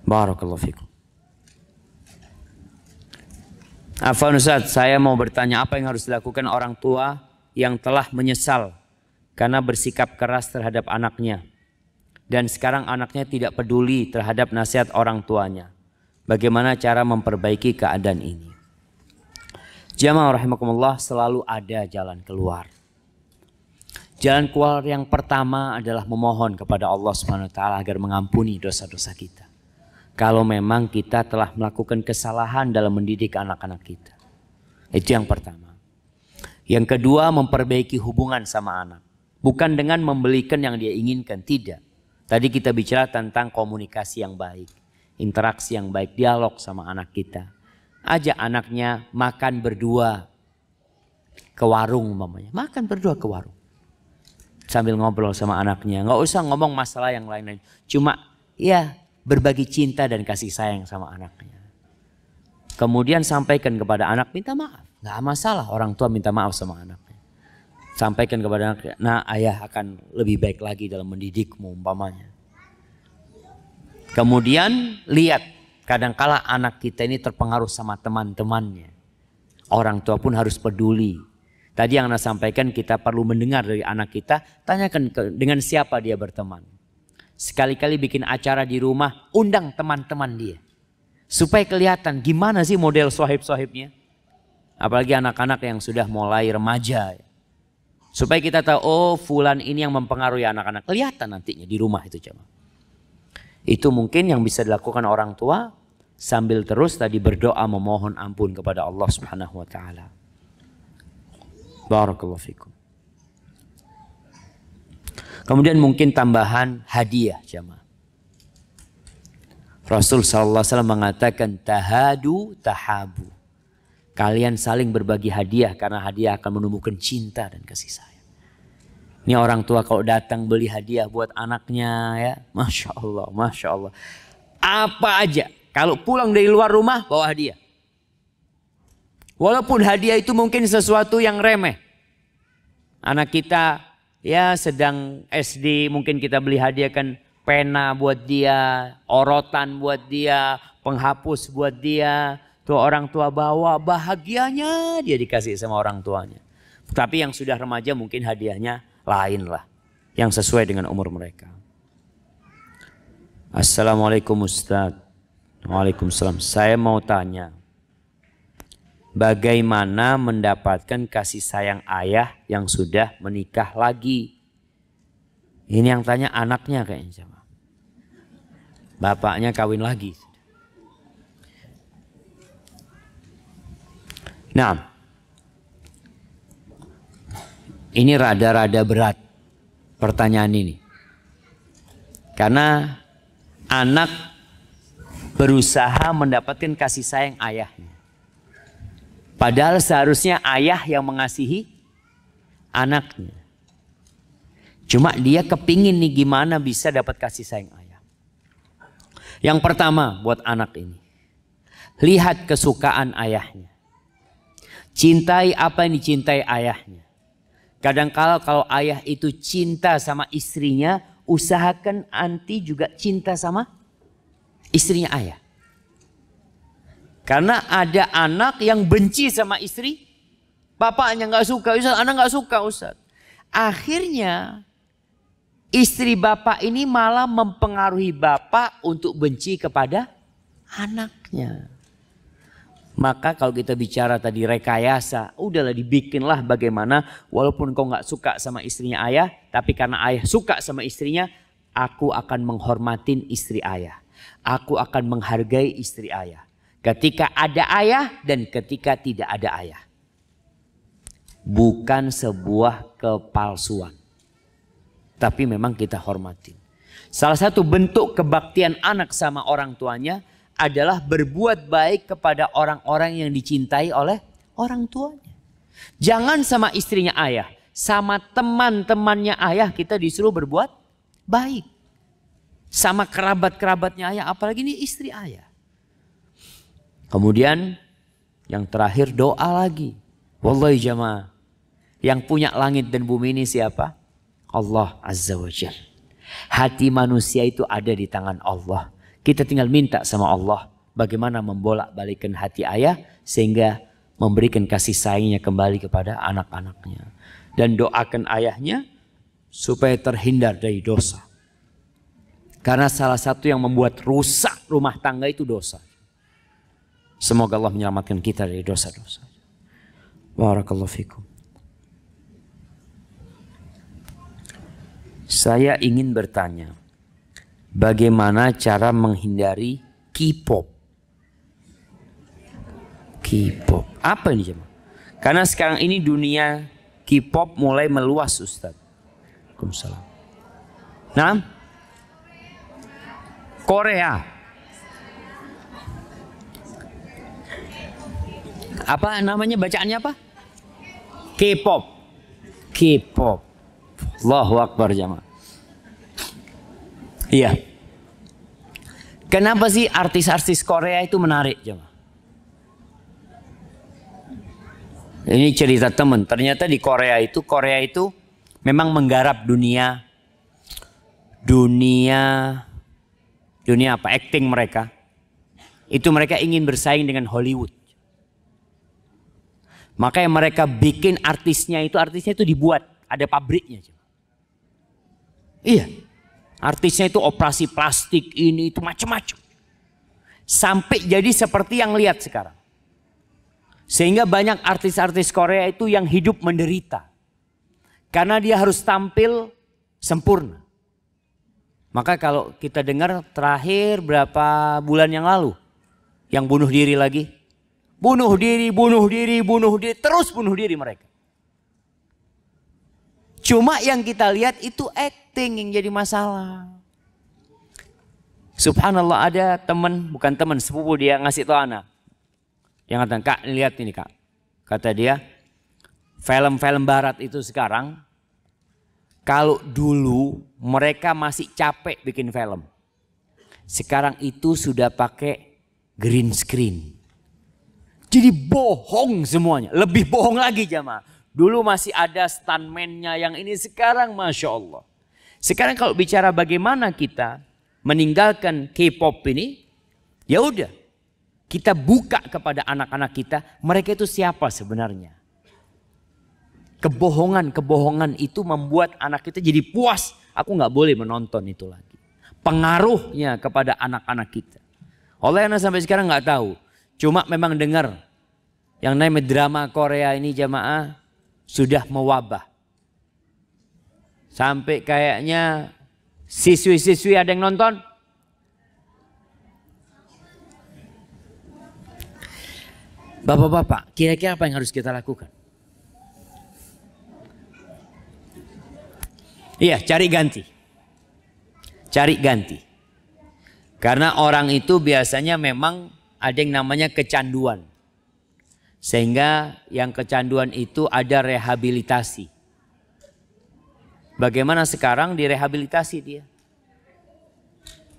Barakallahu fikum. Afwan Ustaz, saya mau bertanya apa yang harus dilakukan orang tua yang telah menyesal karena bersikap keras terhadap anaknya. Dan sekarang anaknya tidak peduli terhadap nasihat orang tuanya. Bagaimana cara memperbaiki keadaan ini? Jamaah rahimakumullah, selalu ada jalan keluar. Jalan keluar yang pertama adalah memohon kepada Allah Subhanahu wa taala agar mengampuni dosa-dosa kita. Kalau memang kita telah melakukan kesalahan dalam mendidik anak-anak kita. Itu yang pertama. Yang kedua, memperbaiki hubungan sama anak. Bukan dengan membelikan yang dia inginkan, tidak. Tadi kita bicara tentang komunikasi yang baik, interaksi yang baik, dialog sama anak kita. Ajak anaknya makan berdua ke warung umpamanya. Makan berdua ke warung. Sambil ngobrol sama anaknya. Nggak usah ngomong masalah yang lain-lain. Cuma ya berbagi cinta dan kasih sayang sama anaknya. Kemudian sampaikan kepada anak, minta maaf. Nggak masalah orang tua minta maaf sama anaknya. Sampaikan kepada anaknya, nah ayah akan lebih baik lagi dalam mendidikmu umpamanya. Kemudian lihat. Kadangkala anak kita ini terpengaruh sama teman-temannya. Orang tua pun harus peduli. Tadi yang Anda sampaikan, kita perlu mendengar dari anak kita. Tanyakan dengan siapa dia berteman. Sekali-kali bikin acara di rumah, undang teman-teman dia. Supaya kelihatan gimana sih model sohib-sohibnya. Apalagi anak-anak yang sudah mulai remaja. Supaya kita tahu, oh fulan ini yang mempengaruhi anak-anak. Kelihatan nantinya di rumah itu jemaah. Itu mungkin yang bisa dilakukan orang tua sambil terus tadi berdoa memohon ampun kepada Allah Subhanahu wa taala. Barakallahu fikum. Kemudian mungkin tambahan hadiah jemaah. Rasul sallallahu alaihi wasallam mengatakan tahadu tahabu. Kalian saling berbagi hadiah karena hadiah akan menumbuhkan cinta dan kasih sayang. Ini orang tua kalau datang beli hadiah buat anaknya ya. Masya Allah, Masya Allah. Apa aja. Kalau pulang dari luar rumah bawa hadiah. Walaupun hadiah itu mungkin sesuatu yang remeh. Anak kita ya sedang SD mungkin kita beli hadiah kan pena buat dia. Orotan buat dia. Penghapus buat dia. Tuh orang tua bawa bahagianya dia dikasih sama orang tuanya. Tapi yang sudah remaja mungkin hadiahnya lain lah. Yang sesuai dengan umur mereka. Assalamualaikum Ustaz. Waalaikumsalam. Saya mau tanya. Bagaimana mendapatkan kasih sayang ayah yang sudah menikah lagi? Ini yang tanya anaknya kayaknya. Bapaknya kawin lagi. Nah. Ini rada-rada berat pertanyaan ini. Karena anak berusaha mendapatkan kasih sayang ayahnya. Padahal seharusnya ayah yang mengasihi anaknya. Cuma dia kepingin nih gimana bisa dapat kasih sayang ayah. Yang pertama buat anak ini. Lihat kesukaan ayahnya. Cintai apa yang dicintai ayahnya. Kadang-kala kalau ayah itu cinta sama istrinya, usahakan anti juga cinta sama istrinya ayah. Karena ada anak yang benci sama istri, bapaknya nggak suka, Ustaz, anak nggak suka Ustaz. Akhirnya istri bapak ini malah mempengaruhi bapak untuk benci kepada anaknya. Maka kalau kita bicara tadi rekayasa, udahlah dibikinlah bagaimana walaupun kau nggak suka sama istrinya ayah, tapi karena ayah suka sama istrinya, aku akan menghormatin istri ayah. Aku akan menghargai istri ayah. Ketika ada ayah dan ketika tidak ada ayah. Bukan sebuah kepalsuan. tapi memang kita hormatin. Salah satu bentuk kebaktian anak sama orang tuanya adalah berbuat baik kepada orang-orang yang dicintai oleh orang tuanya. Jangan sama istrinya ayah, sama teman-temannya ayah kita disuruh berbuat baik. Sama kerabat-kerabatnya ayah, apalagi ini istri ayah. Kemudian yang terakhir doa lagi. Wallahi jamaah, yang punya langit dan bumi ini siapa? Allah Azza wa Jalla. Hati manusia itu ada di tangan Allah. Kita tinggal minta sama Allah bagaimana membolak-balikan hati ayah sehingga memberikan kasih sayangnya kembali kepada anak-anaknya. Dan doakan ayahnya supaya terhindar dari dosa. Karena salah satu yang membuat rusak rumah tangga itu dosa. Semoga Allah menyelamatkan kita dari dosa-dosa. Barakallahu fikum. Saya ingin bertanya, bagaimana cara menghindari K-pop? K-pop, apa ini jemaah? Karena sekarang ini dunia K-pop mulai meluas, Ustaz. Waalaikumsalam. Nah, Korea. Apa namanya, bacaannya apa? K-pop. K-pop. Allahu Akbar jamaah. Iya. Kenapa sih artis-artis Korea itu menarik jamaah? Ini cerita teman. Ternyata di Korea itu memang menggarap dunia apa? Acting mereka. Itu mereka ingin bersaing dengan Hollywood. Makanya mereka bikin artisnya itu dibuat, ada pabriknya. Iya, artisnya itu operasi plastik ini itu macam-macam. Sampai jadi seperti yang lihat sekarang. Sehingga banyak artis-artis Korea itu yang hidup menderita. Karena dia harus tampil sempurna. Maka kalau kita dengar terakhir berapa bulan yang lalu. Yang bunuh diri lagi. Bunuh diri, terus bunuh diri mereka. Cuma yang kita lihat itu acting yang jadi masalah. Subhanallah, ada bukan teman, sepupu dia ngasih tau anak. Yang kata, Kak lihat ini Kak. Kata dia, film-film barat itu sekarang, kalau dulu mereka masih capek bikin film. Sekarang itu sudah pakai green screen. Jadi bohong semuanya, lebih bohong lagi jamaah. Dulu masih ada stuntman-nya yang ini, sekarang Masya Allah. Sekarang kalau bicara bagaimana kita meninggalkan K-pop ini, ya udah. Kita buka kepada anak-anak kita, mereka itu siapa sebenarnya. Kebohongan itu membuat anak kita jadi puas. Aku nggak boleh menonton itu lagi. Pengaruhnya kepada anak-anak kita. Oleh karena sampai sekarang nggak tahu. Cuma memang dengar yang namanya drama Korea ini jamaah sudah mewabah. Sampai kayaknya siswi-siswi ada yang nonton. Bapak-bapak, kira-kira apa yang harus kita lakukan? Iya, cari ganti. Cari ganti. Karena orang itu biasanya memang ada yang namanya kecanduan. Sehingga yang kecanduan itu ada rehabilitasi. Bagaimana sekarang direhabilitasi dia?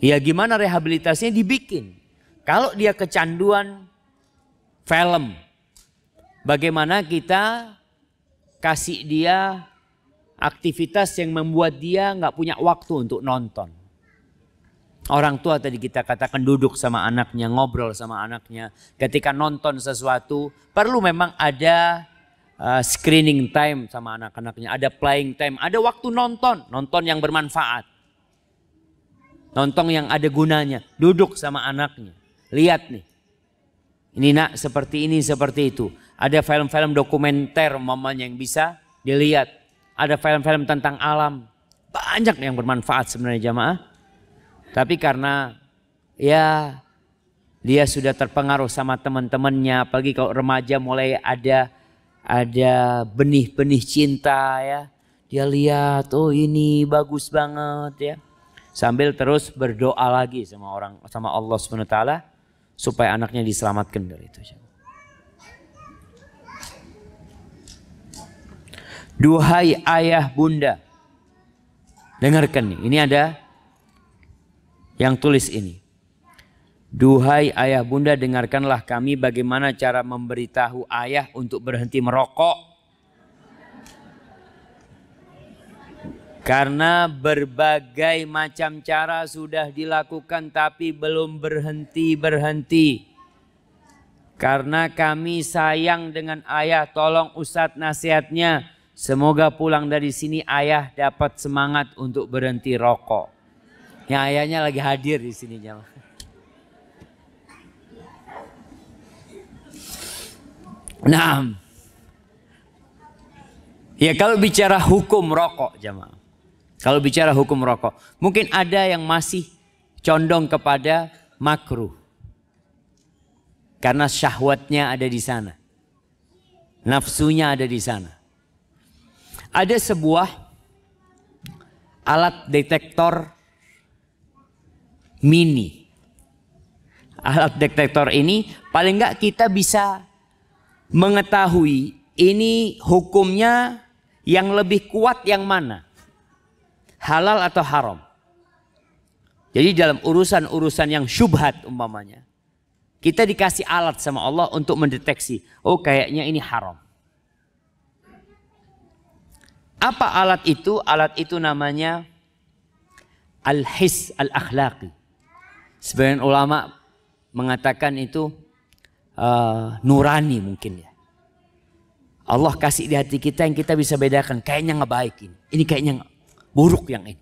Ya gimana rehabilitasinya dibikin. Kalau dia kecanduan film, bagaimana kita kasih dia aktivitas yang membuat dia nggak punya waktu untuk nonton. Orang tua tadi kita katakan duduk sama anaknya, ngobrol sama anaknya. Ketika nonton sesuatu, perlu memang ada screening time sama anak-anaknya. Ada playing time, ada waktu nonton. Nonton yang bermanfaat. Nonton yang ada gunanya. Duduk sama anaknya. Lihat nih. Ini nak seperti ini, seperti itu. Ada film-film dokumenter mamanya yang bisa dilihat. Ada film-film tentang alam. Banyak yang bermanfaat sebenarnya jamaah. Tapi karena ya dia sudah terpengaruh sama teman-temannya, apalagi kalau remaja mulai ada benih-benih cinta ya. Dia lihat, oh ini bagus banget ya. Sambil terus berdoa lagi sama Allah SWT supaya anaknya diselamatkan dari itu. Duhai ayah bunda, dengarkan nih, ini ada yang tulis ini. Duhai ayah bunda, dengarkanlah kami bagaimana cara memberitahu ayah untuk berhenti merokok. Karena berbagai macam cara sudah dilakukan tapi belum berhenti. Karena kami sayang dengan ayah, tolong Ustadz nasihatnya. Semoga pulang dari sini ayah dapat semangat untuk berhenti rokok. Yang ayahnya lagi hadir di sini jemaah. Nah, ya kalau bicara hukum rokok jemaah. Kalau bicara hukum rokok, mungkin ada yang masih condong kepada makruh. Karena syahwatnya ada di sana. Nafsunya ada di sana. Ada sebuah alat detektor mini. Alat detektor ini paling enggak kita bisa mengetahui ini hukumnya yang lebih kuat yang mana. Halal atau haram. Jadi dalam urusan-urusan yang syubhat umpamanya. Kita dikasih alat sama Allah untuk mendeteksi. Oh kayaknya ini haram. Apa alat itu? Alat itu namanya al-his al-akhlaqi. Sebagian ulama mengatakan itu nurani mungkin ya. Allah kasih di hati kita yang kita bisa bedakan. Kayaknya nggak baik ini. Ini kayaknya buruk yang ini.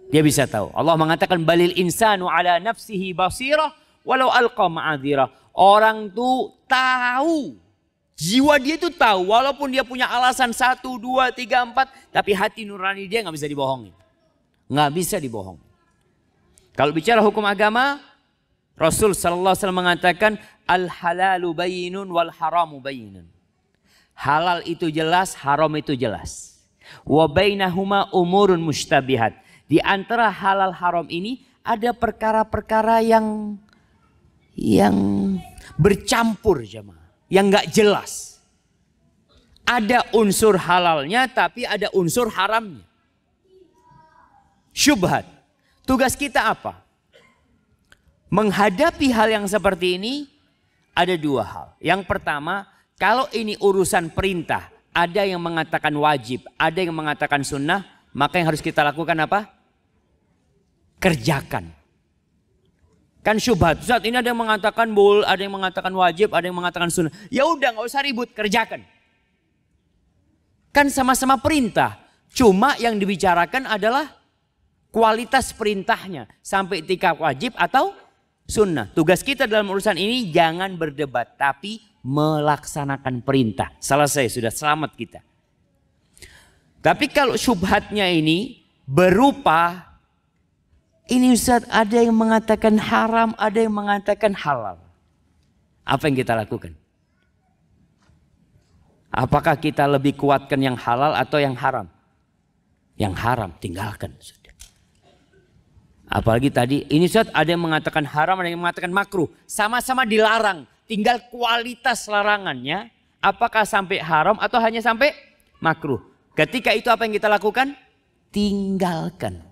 Dia bisa tahu. Allah mengatakan balil insanu ala nafsihi basirah walau alqa ma'adzirah. Orang tuh tahu. Jiwa dia tuh tahu. Walaupun dia punya alasan 1, 2, 3, 4. Tapi hati nurani dia nggak bisa dibohongin. Nggak bisa dibohong. Kalau bicara hukum agama, Rasul sallallahu alaihi wasallam mengatakan al-halalu bayyinun wal haramu bayyinun. Halal itu jelas, haram itu jelas. Wa bainahuma umurun mushtabihat. Di antara halal haram ini ada perkara-perkara yang bercampur jemaah, yang enggak jelas. Ada unsur halalnya tapi ada unsur haramnya. Syubhat. Tugas kita apa? Menghadapi hal yang seperti ini ada dua hal. Yang pertama, kalau ini urusan perintah, ada yang mengatakan wajib, ada yang mengatakan sunnah, maka yang harus kita lakukan apa? Kerjakan. Kan syubhat. Saat ini ada yang mengatakan ada yang mengatakan wajib, ada yang mengatakan sunnah. Ya udah nggak usah ribut, kerjakan. Kan sama-sama perintah. Cuma yang dibicarakan adalah kualitas perintahnya. Sampai tingkat wajib atau sunnah. Tugas kita dalam urusan ini jangan berdebat, tapi melaksanakan perintah. Selesai, sudah selamat kita. Tapi kalau syubhatnya ini berupa, ini Ustaz ada yang mengatakan haram, ada yang mengatakan halal. Apa yang kita lakukan? Apakah kita lebih kuatkan yang halal atau yang haram? Yang haram, tinggalkan. Apalagi tadi, ini Ustaz ada yang mengatakan haram, ada yang mengatakan makruh. Sama-sama dilarang. Tinggal kualitas larangannya, apakah sampai haram atau hanya sampai makruh. Ketika itu apa yang kita lakukan? Tinggalkan.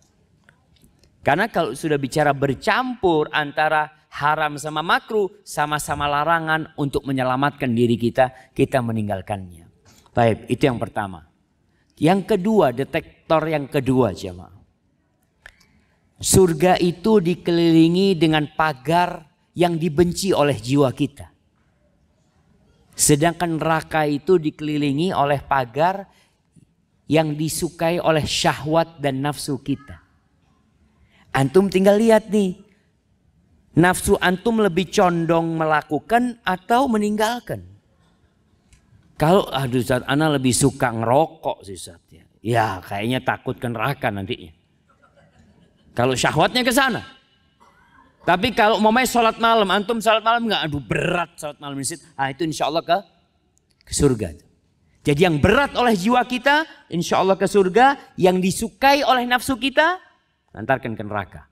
Karena kalau sudah bicara bercampur antara haram sama makruh, sama-sama larangan untuk menyelamatkan diri kita, kita meninggalkannya. Baik, itu yang pertama. Yang kedua, detektor yang kedua jemaah. Surga itu dikelilingi dengan pagar yang dibenci oleh jiwa kita. Sedangkan neraka itu dikelilingi oleh pagar yang disukai oleh syahwat dan nafsu kita. Antum tinggal lihat nih. Nafsu antum lebih condong melakukan atau meninggalkan. Kalau aduh Ustaz, ana lebih suka ngerokok sih Ustaz. Ya kayaknya takut ke neraka nantinya. Kalau syahwatnya ke sana. Tapi kalau umpamanya sholat malam, antum sholat malam nggak? Aduh berat sholat malam di situ. Ah itu insya Allah ke surga. Jadi yang berat oleh jiwa kita, insya Allah ke surga. Yang disukai oleh nafsu kita, antarkan ke neraka.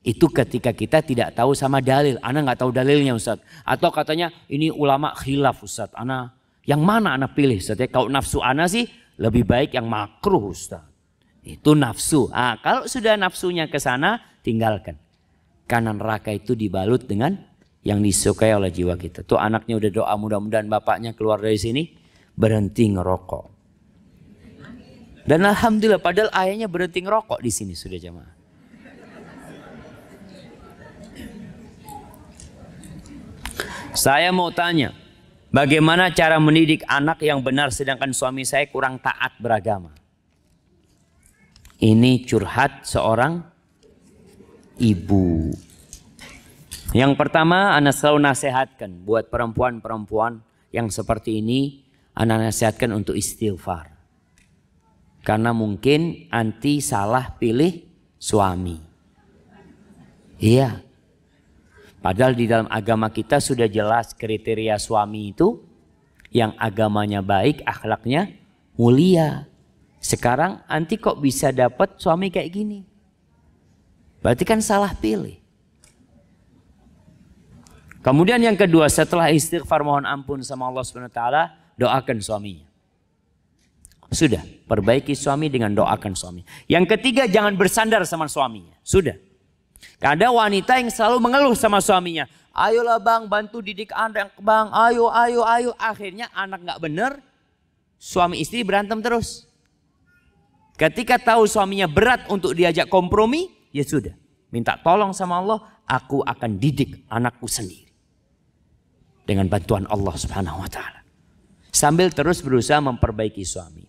Itu ketika kita tidak tahu sama dalil. Ana nggak tahu dalilnya Ustaz. Atau katanya ini ulama khilaf Ustaz. Ana yang mana ana pilih Ustaz? Kalau nafsu ana sih lebih baik yang makruh Ustaz. Itu nafsu. Kalau sudah nafsunya ke sana, tinggalkan. Karena neraka itu dibalut dengan yang disukai oleh jiwa kita. Tuh anaknya udah doa mudah-mudahan bapaknya keluar dari sini. Berhenti ngerokok. Dan alhamdulillah padahal ayahnya berhenti ngerokok di sini sudah jamaah. Saya mau tanya, bagaimana cara mendidik anak yang benar sedangkan suami saya kurang taat beragama? Ini curhat seorang ibu. Yang pertama, ana selalu nasihatkan buat perempuan-perempuan yang seperti ini. Anda nasihatkan untuk istighfar. Karena mungkin anti salah pilih suami. Iya. Padahal di dalam agama kita sudah jelas kriteria suami itu. Yang agamanya baik, akhlaknya mulia. Sekarang anti kok bisa dapat suami kayak gini? Berarti kan salah pilih. Kemudian yang kedua, setelah istighfar mohon ampun sama Allah SWT. Doakan suaminya. Sudah, perbaiki suami dengan doakan suami. Yang ketiga, jangan bersandar sama suaminya. Sudah. Ada wanita yang selalu mengeluh sama suaminya. Ayolah bang, bantu didik anak bang. Ayo. Akhirnya anak gak bener. Suami istri berantem terus. Ketika tahu suaminya berat untuk diajak kompromi, ya sudah. Minta tolong sama Allah, aku akan didik anakku sendiri. Dengan bantuan Allah Subhanahu wa ta'ala. Sambil terus berusaha memperbaiki suami.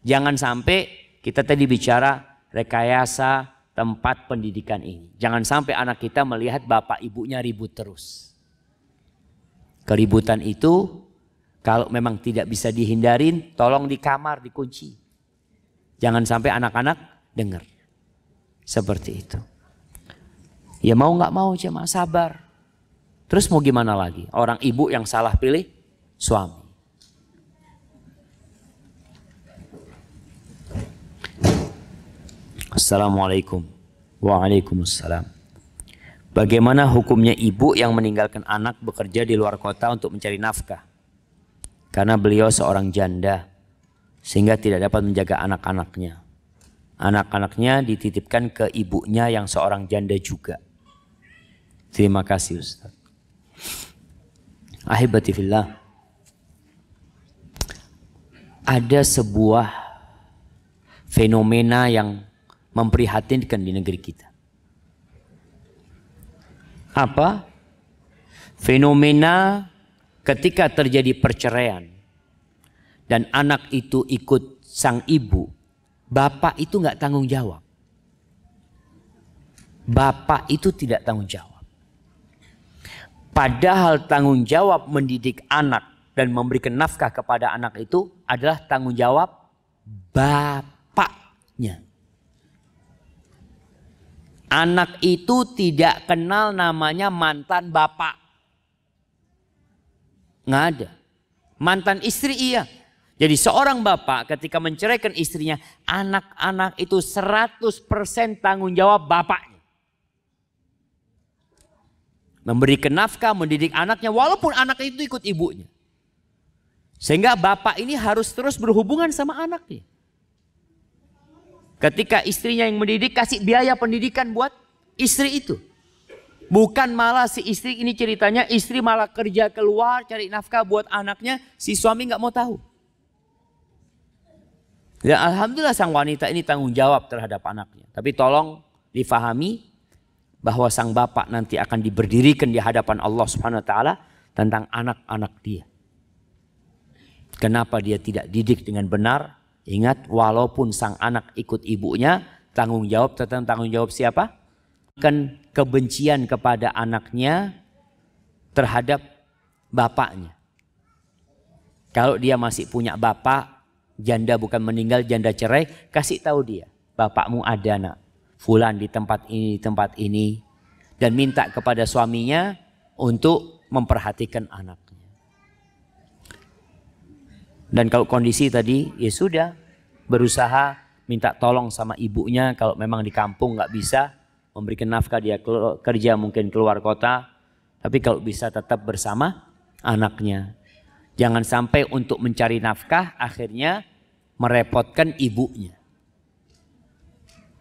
Jangan sampai kita tadi bicara rekayasa tempat pendidikan ini. Jangan sampai anak kita melihat bapak ibunya ribut terus. Keributan itu kalau memang tidak bisa dihindarin, tolong di kamar dikunci. Jangan sampai anak-anak dengar. Seperti itu. Ya mau nggak mau cuma sabar. Terus mau gimana lagi? Orang ibu yang salah pilih suami. Assalamualaikum. Waalaikumsalam. Bagaimana hukumnya ibu yang meninggalkan anak bekerja di luar kota untuk mencari nafkah? Karena beliau seorang janda sehingga tidak dapat menjaga anak-anaknya. Anak-anaknya dititipkan ke ibunya yang seorang janda juga. Terima kasih Ustaz. Ahibati fillah. Ada sebuah fenomena yang memprihatinkan di negeri kita. Apa? Fenomena ketika terjadi perceraian dan anak itu ikut sang ibu, bapak itu nggak tanggung jawab. Bapak itu tidak tanggung jawab. Padahal tanggung jawab mendidik anak dan memberikan nafkah kepada anak itu adalah tanggung jawab bapaknya. Anak itu tidak kenal namanya mantan bapak. Nggak ada. Mantan istri iya. Jadi seorang bapak ketika menceraikan istrinya, anak-anak itu 100% tanggung jawab bapaknya. Memberikan nafkah, mendidik anaknya walaupun anak itu ikut ibunya. Sehingga bapak ini harus terus berhubungan sama anaknya. Ketika istrinya yang mendidik, kasih biaya pendidikan buat istri itu. Bukan malah si istri ini ceritanya, istri malah kerja keluar cari nafkah buat anaknya, si suami nggak mau tahu. Dan alhamdulillah sang wanita ini tanggung jawab terhadap anaknya. Tapi tolong difahami bahwa sang bapak nanti akan diberdirikan di hadapan Allah Subhanahu wa taala tentang anak-anak dia. Kenapa dia tidak didik dengan benar? Ingat, walaupun sang anak ikut ibunya, tanggung jawab tentang tanggung jawab siapa? Kan kebencian kepada anaknya terhadap bapaknya. Kalau dia masih punya bapak, janda bukan meninggal, janda cerai, kasih tahu dia, bapakmu ada nak, fulan di tempat ini, dan minta kepada suaminya untuk memperhatikan anaknya. Dan kalau kondisi tadi ya sudah, berusaha minta tolong sama ibunya kalau memang di kampung nggak bisa memberikan nafkah, dia kerja mungkin keluar kota, tapi kalau bisa tetap bersama anaknya. Jangan sampai untuk mencari nafkah akhirnya merepotkan ibunya.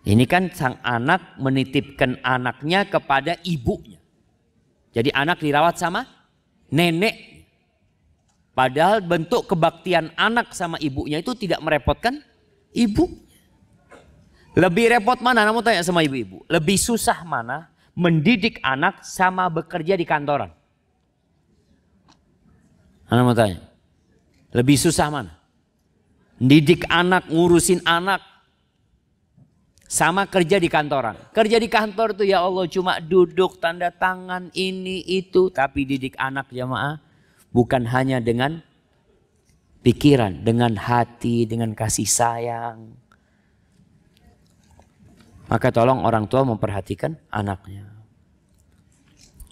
Ini kan sang anak menitipkan anaknya kepada ibunya. Jadi anak dirawat sama nenek. Padahal bentuk kebaktian anak sama ibunya itu tidak merepotkan ibu. Lebih repot mana? Namun tanya sama ibu-ibu. Lebih susah mana mendidik anak sama bekerja di kantoran? Anak mau tanya. Lebih susah mana? Mendidik anak, ngurusin anak sama kerja di kantoran. Kerja di kantor tuh ya Allah cuma duduk, tanda tangan, ini itu. Tapi didik anak jamaah bukan hanya dengan pikiran, dengan hati, dengan kasih sayang. Maka tolong orang tua memperhatikan anaknya.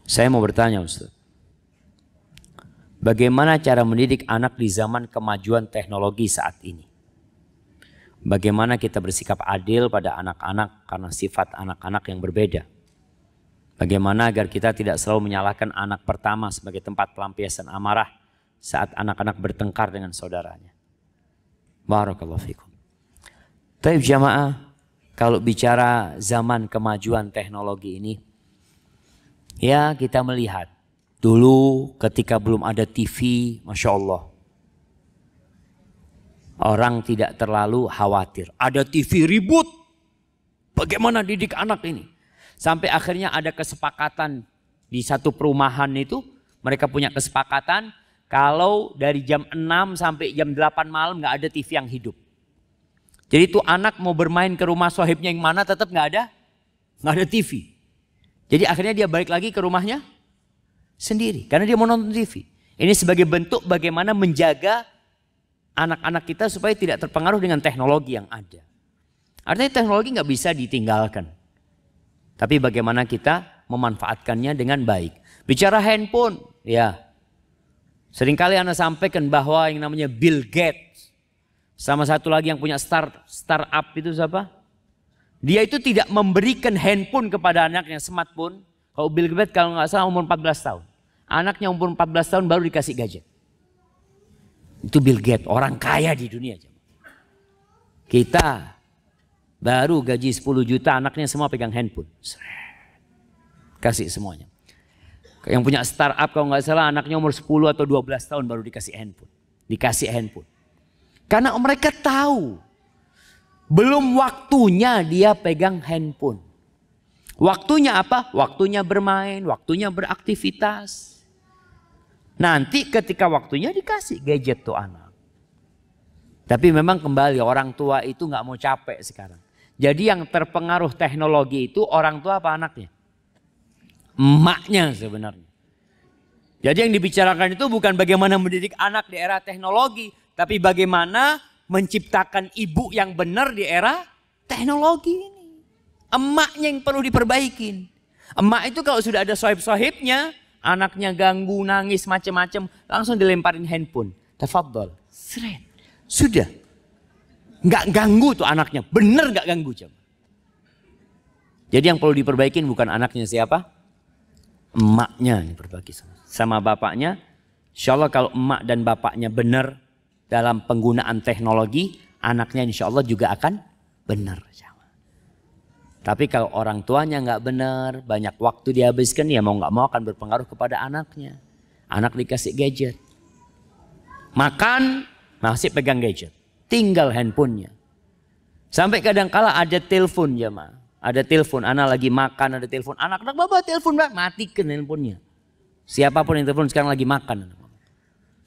Saya mau bertanya Ustaz. Bagaimana cara mendidik anak di zaman kemajuan teknologi saat ini? Bagaimana kita bersikap adil pada anak-anak karena sifat anak-anak yang berbeda? Bagaimana agar kita tidak selalu menyalahkan anak pertama sebagai tempat pelampiasan amarah saat anak-anak bertengkar dengan saudaranya? Barakallahu fikum. Taib jamaah, kalau bicara zaman kemajuan teknologi ini, ya kita melihat dulu ketika belum ada TV, Masya Allah, orang tidak terlalu khawatir. Ada TV ribut, bagaimana didik anak ini? Sampai akhirnya ada kesepakatan di satu perumahan itu, mereka punya kesepakatan kalau dari jam 6 sampai jam 8 malam nggak ada TV yang hidup. Jadi itu anak mau bermain ke rumah sohibnya yang mana tetap nggak ada TV. Jadi akhirnya dia balik lagi ke rumahnya sendiri karena dia mau nonton TV. Ini sebagai bentuk bagaimana menjaga anak-anak kita supaya tidak terpengaruh dengan teknologi yang ada. Artinya teknologi nggak bisa ditinggalkan. Tapi bagaimana kita memanfaatkannya dengan baik. Bicara handphone, ya. Seringkali Anda sampaikan bahwa yang namanya Bill Gates. Sama satu lagi yang punya startup itu siapa? Dia itu tidak memberikan handphone kepada anaknya, smartphone. Kalau Bill Gates kalau nggak salah umur 14 tahun. Anaknya umur 14 tahun baru dikasih gadget. Itu Bill Gates, orang kaya di dunia. Kita baru gaji 10 juta, anaknya semua pegang handphone. Kasih semuanya. Yang punya startup kalau nggak salah anaknya umur 10 atau 12 tahun baru dikasih handphone. Dikasih handphone. Karena mereka tahu belum waktunya dia pegang handphone. Waktunya apa? Waktunya bermain, waktunya beraktivitas. Nanti ketika waktunya dikasih gadget tuh anak. Tapi memang kembali orang tua itu nggak mau capek sekarang. Jadi yang terpengaruh teknologi itu orang tua apa anaknya? Emaknya sebenarnya. Jadi yang dibicarakan itu bukan bagaimana mendidik anak di era teknologi. Tapi bagaimana menciptakan ibu yang benar di era teknologi ini. Emaknya yang perlu diperbaikin. Emak itu kalau sudah ada sohib-sohibnya, anaknya ganggu, nangis, macam-macam, langsung dilemparin handphone. Tafadhol. Seret. Sudah. Nggak ganggu tuh anaknya. Bener nggak ganggu. Jadi yang perlu diperbaikin bukan anaknya siapa? Emaknya yang diperbaiki sama bapaknya. Insya Allah kalau emak dan bapaknya benar dalam penggunaan teknologi, anaknya insya Allah juga akan benar. Tapi kalau orang tuanya nggak benar, banyak waktu dihabiskan, ya mau nggak mau akan berpengaruh kepada anaknya. Anak dikasih gadget. Makan, masih pegang gadget. Tinggal handphonenya. Sampai kadang-kala ada telepon jemaah. Ada telepon, anak lagi makan, ada telepon. Anak-anak bapak telepon, matikan handphonenya. Siapapun yang telepon sekarang lagi makan.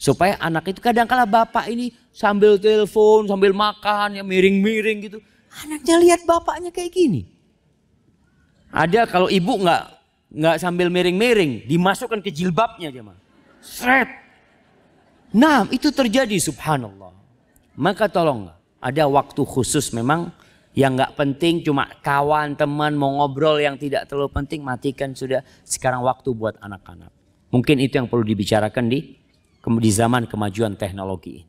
Supaya anak itu kadang-kala bapak ini sambil telepon, sambil makan, ya miring-miring gitu. Anaknya lihat bapaknya kayak gini. Ada kalau ibu nggak sambil miring-miring, dimasukkan ke jilbabnya jemaah. Seret. Nah itu terjadi subhanallah. Maka tolong ada waktu khusus memang yang nggak penting, cuma kawan teman mau ngobrol yang tidak terlalu penting, matikan sudah. Sekarang waktu buat anak-anak. Mungkin itu yang perlu dibicarakan di zaman kemajuan teknologi.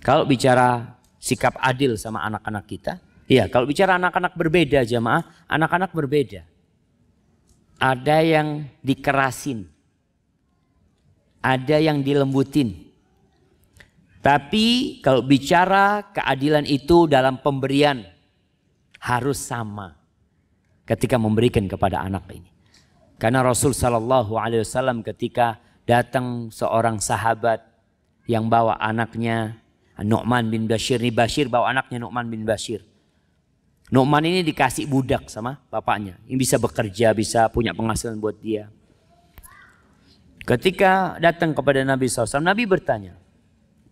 Kalau bicara sikap adil sama anak-anak kita, iya, kalau bicara anak-anak berbeda jamaah, anak-anak berbeda. Ada yang dikerasin, ada yang dilembutin. Tapi kalau bicara keadilan itu dalam pemberian harus sama ketika memberikan kepada anak ini. Karena Rasul Shallallahu Alaihi Wasallam ketika datang seorang sahabat yang bawa anaknya Nu'man bin Bashir, ini Bashir bawa anaknya Nu'man bin Bashir. Nu'man ini dikasih budak sama bapaknya. Ini bisa bekerja, bisa punya penghasilan buat dia. Ketika datang kepada Nabi SAW, Nabi bertanya,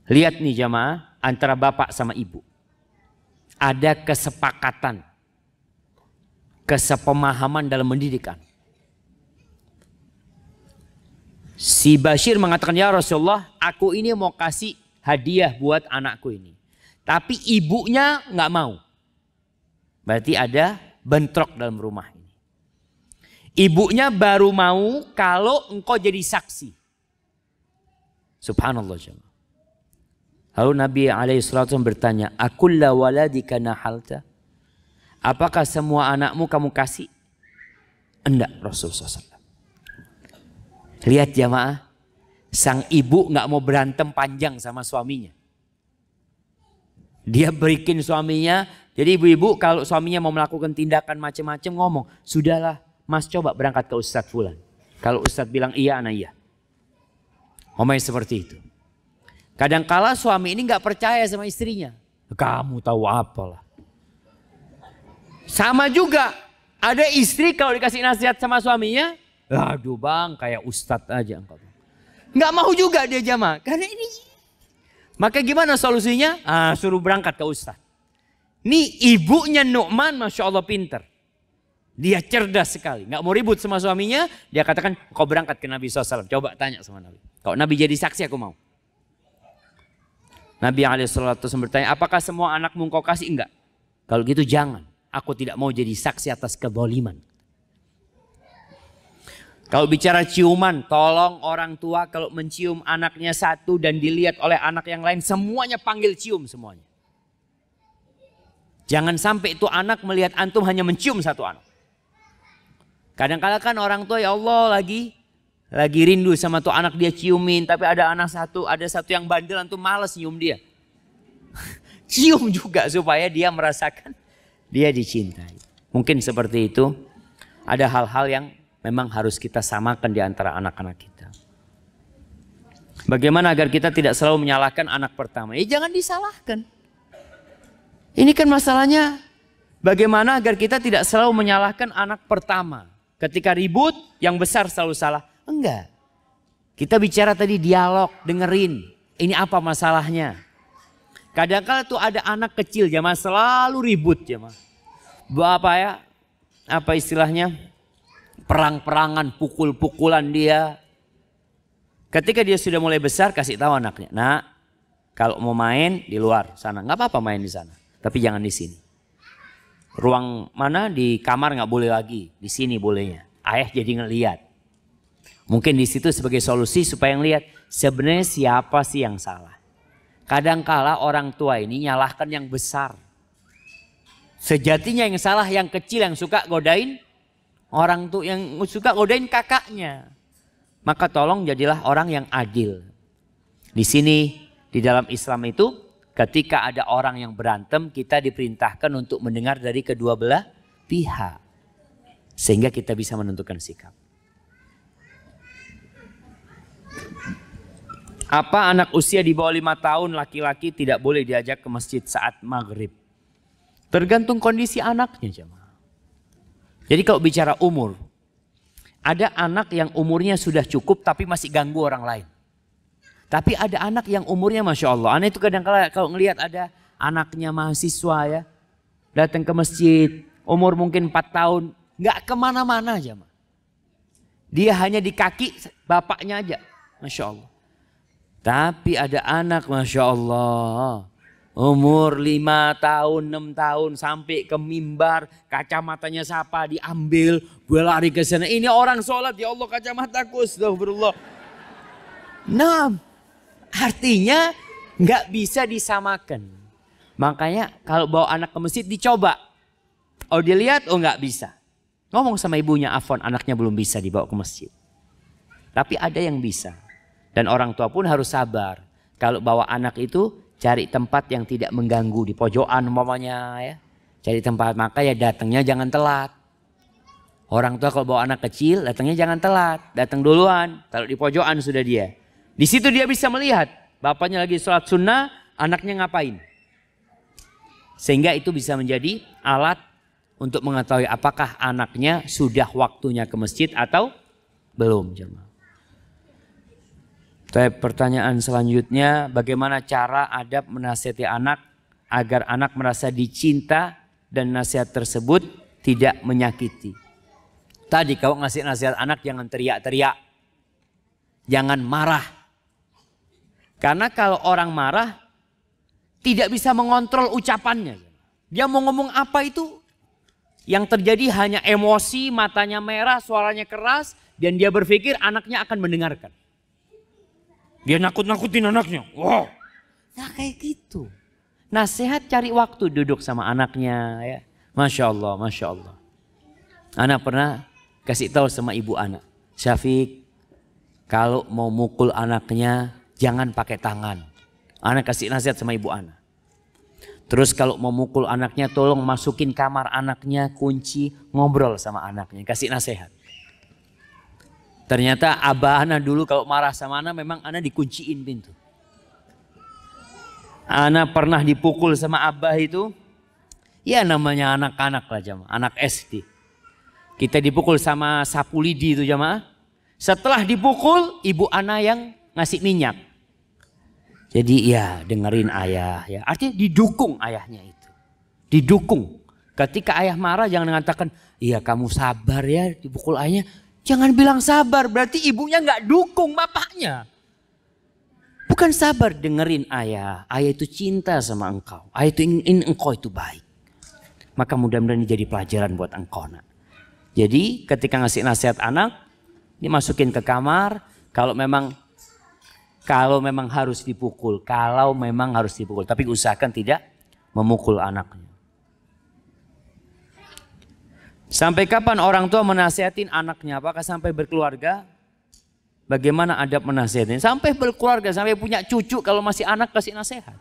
lihat nih jamaah, antara bapak sama ibu. Ada kesepakatan, kesepemahaman dalam mendidikan. Si Bashir mengatakan, ya Rasulullah, aku ini mau kasih hadiah buat anakku ini. Tapi ibunya nggak mau. Berarti ada bentrok dalam rumah ini. Ibunya baru mau kalau engkau jadi saksi. Subhanallah jemaah. Lalu Nabi SAW bertanya, akulla waladika nahalta? Apakah semua anakmu kamu kasih? Enggak, Rasulullah SAW. Lihat jamaah. Sang ibu nggak mau berantem panjang sama suaminya. Dia berikin suaminya. Jadi ibu-ibu kalau suaminya mau melakukan tindakan macam-macam ngomong, sudahlah mas coba berangkat ke Ustadz Fulan. Kalau Ustadz bilang iya, anak iya. Ngomongnya seperti itu. Kadangkala suami ini nggak percaya sama istrinya. Kamu tahu apalah. Sama juga ada istri kalau dikasih nasihat sama suaminya, aduh bang kayak Ustadz aja engkau. Nggak mau juga dia jamaah. Karena ini. Maka gimana solusinya? Suruh berangkat ke Ustadz. Nih ibunya Nu'man Masya Allah pinter. Dia cerdas sekali. Nggak mau ribut sama suaminya. Dia katakan kau berangkat ke Nabi SAW. Coba tanya sama Nabi. Kalau Nabi jadi saksi aku mau. Nabi SAW bertanya, apakah semua anakmu kau kasih? Enggak. Kalau gitu jangan. Aku tidak mau jadi saksi atas kezaliman. Kalau bicara ciuman, tolong orang tua kalau mencium anaknya satu dan dilihat oleh anak yang lain, semuanya panggil cium semuanya. Jangan sampai itu anak melihat antum hanya mencium satu anak. Kadang-kadang kan orang tua ya Allah lagi rindu sama tuh anak dia ciumin, tapi ada satu yang bandel antum malas nyium dia. Cium juga supaya dia merasakan dia dicintai. Mungkin seperti itu. Ada hal-hal yang memang harus kita samakan di antara anak-anak kita. Bagaimana agar kita tidak selalu menyalahkan anak pertama? Jangan disalahkan. Ini kan masalahnya bagaimana agar kita tidak selalu menyalahkan anak pertama. Ketika ribut yang besar selalu salah. Enggak. Kita bicara tadi dialog, dengerin. Ini apa masalahnya? Kadang-kadang tuh ada anak kecil jamaah selalu ribut jamaah. Apa istilahnya? Perang-perangan, pukul-pukulan dia. Ketika dia sudah mulai besar, kasih tahu anaknya, nak, kalau mau main di luar sana, nggak apa-apa main di sana, tapi jangan di sini. Ruang mana di kamar nggak boleh lagi, di sini bolehnya. Ayah jadi ngelihat. Mungkin di situ sebagai solusi supaya ngelihat sebenarnya siapa sih yang salah. Kadangkala orang tua ini nyalahkan yang besar. Sejatinya yang salah yang kecil yang suka godain. Orang tuh yang suka godain kakaknya. Maka tolong jadilah orang yang adil. Di sini di dalam Islam itu ketika ada orang yang berantem kita diperintahkan untuk mendengar dari kedua belah pihak. Sehingga kita bisa menentukan sikap. Apa anak usia di bawah 5 tahun laki-laki tidak boleh diajak ke masjid saat maghrib? Tergantung kondisi anaknya jemaah. Jadi kalau bicara umur, ada anak yang umurnya sudah cukup tapi masih ganggu orang lain. Tapi ada anak yang umurnya Masya Allah. Anak itu kadang-kadang kalau ngelihat ada anaknya mahasiswa ya, datang ke masjid, umur mungkin 4 tahun, nggak kemana-mana aja. Dia hanya di kaki bapaknya aja, Masya Allah. Tapi ada anak Masya Allah. Umur 5 tahun, 6 tahun sampai ke mimbar, kacamatanya siapa diambil, gue lari ke sana. Ini orang sholat, ya Allah kacamataku, astagfirullah. Nah, artinya Nggak bisa disamakan. Makanya kalau bawa anak ke masjid dicoba. Oh dilihat, oh nggak bisa. Ngomong sama ibunya, Afwan, anaknya belum bisa dibawa ke masjid. Tapi ada yang bisa. Dan orang tua pun harus sabar. Kalau bawa anak itu cari tempat yang tidak mengganggu, di pojokan umpamanya ya. Cari tempat, maka ya datangnya jangan telat. Orang tua kalau bawa anak kecil datangnya jangan telat, datang duluan. Kalau di pojokan sudah dia. Di situ dia bisa melihat bapaknya lagi sholat sunnah, anaknya ngapain. Sehingga itu bisa menjadi alat untuk mengetahui apakah anaknya sudah waktunya ke masjid atau belum. Pertanyaan selanjutnya, bagaimana cara adab menasihati anak agar anak merasa dicinta dan nasihat tersebut tidak menyakiti. Tadi kau ngasih nasihat anak jangan teriak-teriak. Jangan marah. Karena kalau orang marah tidak bisa mengontrol ucapannya. Dia mau ngomong apa itu? Yang terjadi hanya emosi, matanya merah, suaranya keras. Dan dia berpikir anaknya akan mendengarkan. Dia nakut-nakutin anaknya. Wow. Nah kayak gitu. Nasihat cari waktu duduk sama anaknya. Ya. Masya Allah, Masya Allah. Anak pernah kasih tahu sama ibu anak. Syafiq, kalau mau mukul anaknya jangan pakai tangan. Anak kasih nasihat sama ibu anak. Terus kalau mau mukul anaknya tolong masukin kamar anaknya, kunci, ngobrol sama anaknya. Kasih nasihat. Ternyata abah anak dulu kalau marah sama anak memang anak dikunciin pintu. Anak pernah dipukul sama abah itu. Ya namanya anak-anak lah jamaah, anak SD. Kita dipukul sama sapu lidi itu jamaah. Setelah dipukul ibu anak yang ngasih minyak. Jadi ya dengerin ayah ya. Artinya didukung ayahnya itu. Didukung. Ketika ayah marah jangan mengatakan, iya kamu sabar ya dipukul ayahnya. Jangan bilang sabar, berarti ibunya nggak dukung bapaknya. Bukan sabar, dengerin ayah. Ayah itu cinta sama engkau. Ayah itu ingin engkau itu baik. Maka mudah-mudahan ini jadi pelajaran buat engkau nak. Jadi ketika ngasih nasihat anak, dimasukin ke kamar. Kalau memang harus dipukul. Kalau memang harus dipukul. Tapi usahakan tidak memukul anaknya. Sampai kapan orang tua menasihatin anaknya? Apakah sampai berkeluarga? Bagaimana adab menasihatin? Sampai berkeluarga, sampai punya cucu kalau masih anak kasih nasihat.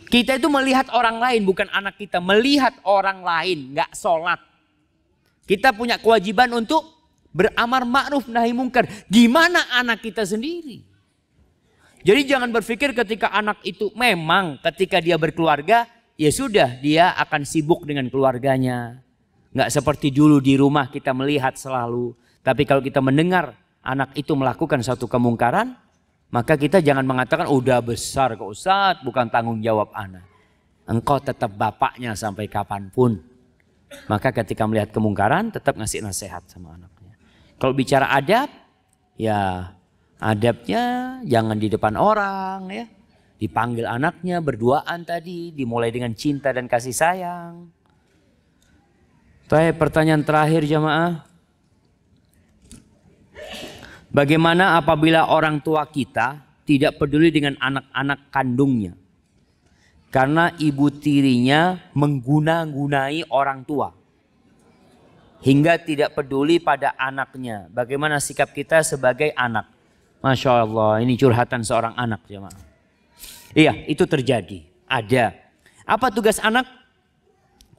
Kita itu melihat orang lain, bukan anak kita. Melihat orang lain, nggak sholat. Kita punya kewajiban untuk beramar ma'ruf nahi mungkar. Gimana anak kita sendiri? Jadi jangan berpikir ketika anak itu memang ketika dia berkeluarga, ya sudah dia akan sibuk dengan keluarganya. Nggak seperti dulu di rumah kita melihat selalu. Tapi kalau kita mendengar anak itu melakukan suatu kemungkaran, maka kita jangan mengatakan udah besar kok Ustaz, bukan tanggung jawab anak. Engkau tetap bapaknya sampai kapanpun. Maka ketika melihat kemungkaran tetap ngasih nasihat sama anaknya. Kalau bicara adab, ya adabnya jangan di depan orang ya. Dipanggil anaknya berduaan tadi, dimulai dengan cinta dan kasih sayang. Pertanyaan terakhir jamaah. Bagaimana apabila orang tua kita tidak peduli dengan anak-anak kandungnya? Karena ibu tirinya mengguna-gunai orang tua. Hingga tidak peduli pada anaknya. Bagaimana sikap kita sebagai anak? Masya Allah, ini curhatan seorang anak jamaah. Iya, itu terjadi. Ada. Apa tugas anak?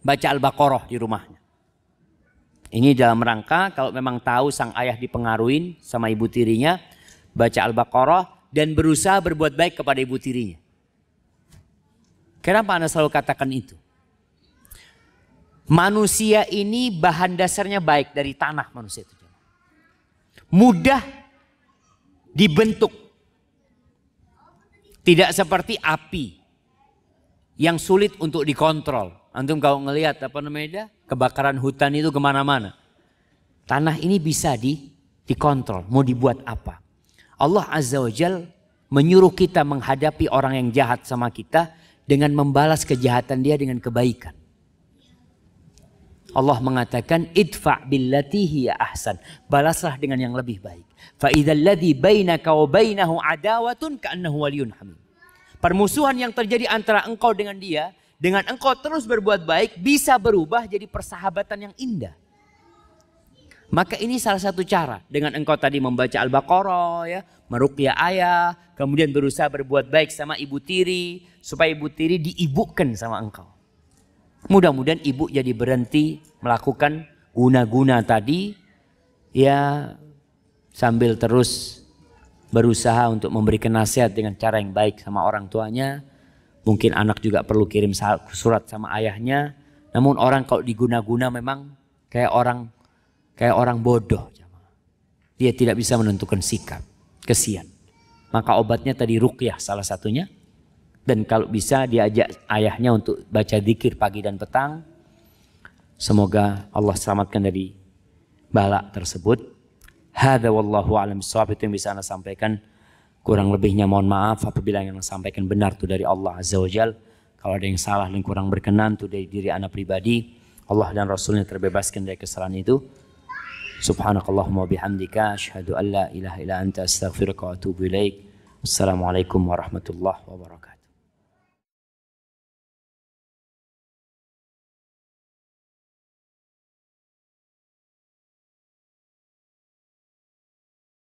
Baca Al-Baqarah di rumahnya. Ini dalam rangka kalau memang tahu sang ayah dipengaruhin sama ibu tirinya, baca Al-Baqarah dan berusaha berbuat baik kepada ibu tirinya. Kenapa Anda selalu katakan itu? Manusia ini bahan dasarnya baik dari tanah manusia itu. Mudah dibentuk. Tidak seperti api yang sulit untuk dikontrol. Antum kalau ngelihat kebakaran hutan itu kemana-mana. Tanah ini bisa dikontrol. Mau dibuat apa? Allah Azza wa Jal menyuruh kita menghadapi orang yang jahat sama kita dengan membalas kejahatan dia dengan kebaikan. Allah mengatakan idfa' billati hiya ahsan. Balaslah dengan yang lebih baik. Fa idzal ladzi bainaka wa bainahu adawatun ka'annahu waliyyun hamim. Permusuhan yang terjadi antara engkau dengan dia, dengan engkau terus berbuat baik, bisa berubah jadi persahabatan yang indah. Maka ini salah satu cara. Dengan engkau tadi membaca Al-Baqarah, ya, meruqyah ayah, kemudian berusaha berbuat baik sama ibu tiri, supaya ibu tiri diibukan sama engkau. Mudah-mudahan ibu jadi berhenti melakukan guna-guna tadi, ya, sambil terus berusaha untuk memberikan nasihat dengan cara yang baik sama orang tuanya. Mungkin anak juga perlu kirim surat sama ayahnya. Namun orang kalau diguna-guna memang kayak orang bodoh. Dia tidak bisa menentukan sikap. Kesian. Maka obatnya tadi ruqyah salah satunya. Dan kalau bisa diajak ayahnya untuk baca zikir pagi dan petang. Semoga Allah selamatkan dari bala tersebut. Hadza wallahu a'lam bishawab, itu yang bisa Anda sampaikan. Kurang lebihnya mohon maaf apabila yang Anda sampaikan benar itu dari Allah Azza wa Jal. Kalau ada yang salah dan kurang berkenan itu dari diri Anda pribadi. Allah dan Rasulnya terbebaskan dari kesalahan itu. Subhanakallahumma bihamdika asyhadu an la ilaha illa anta astaghfiruka wa atubu ilaik. Wassalamualaikum warahmatullahi wabarakatuh.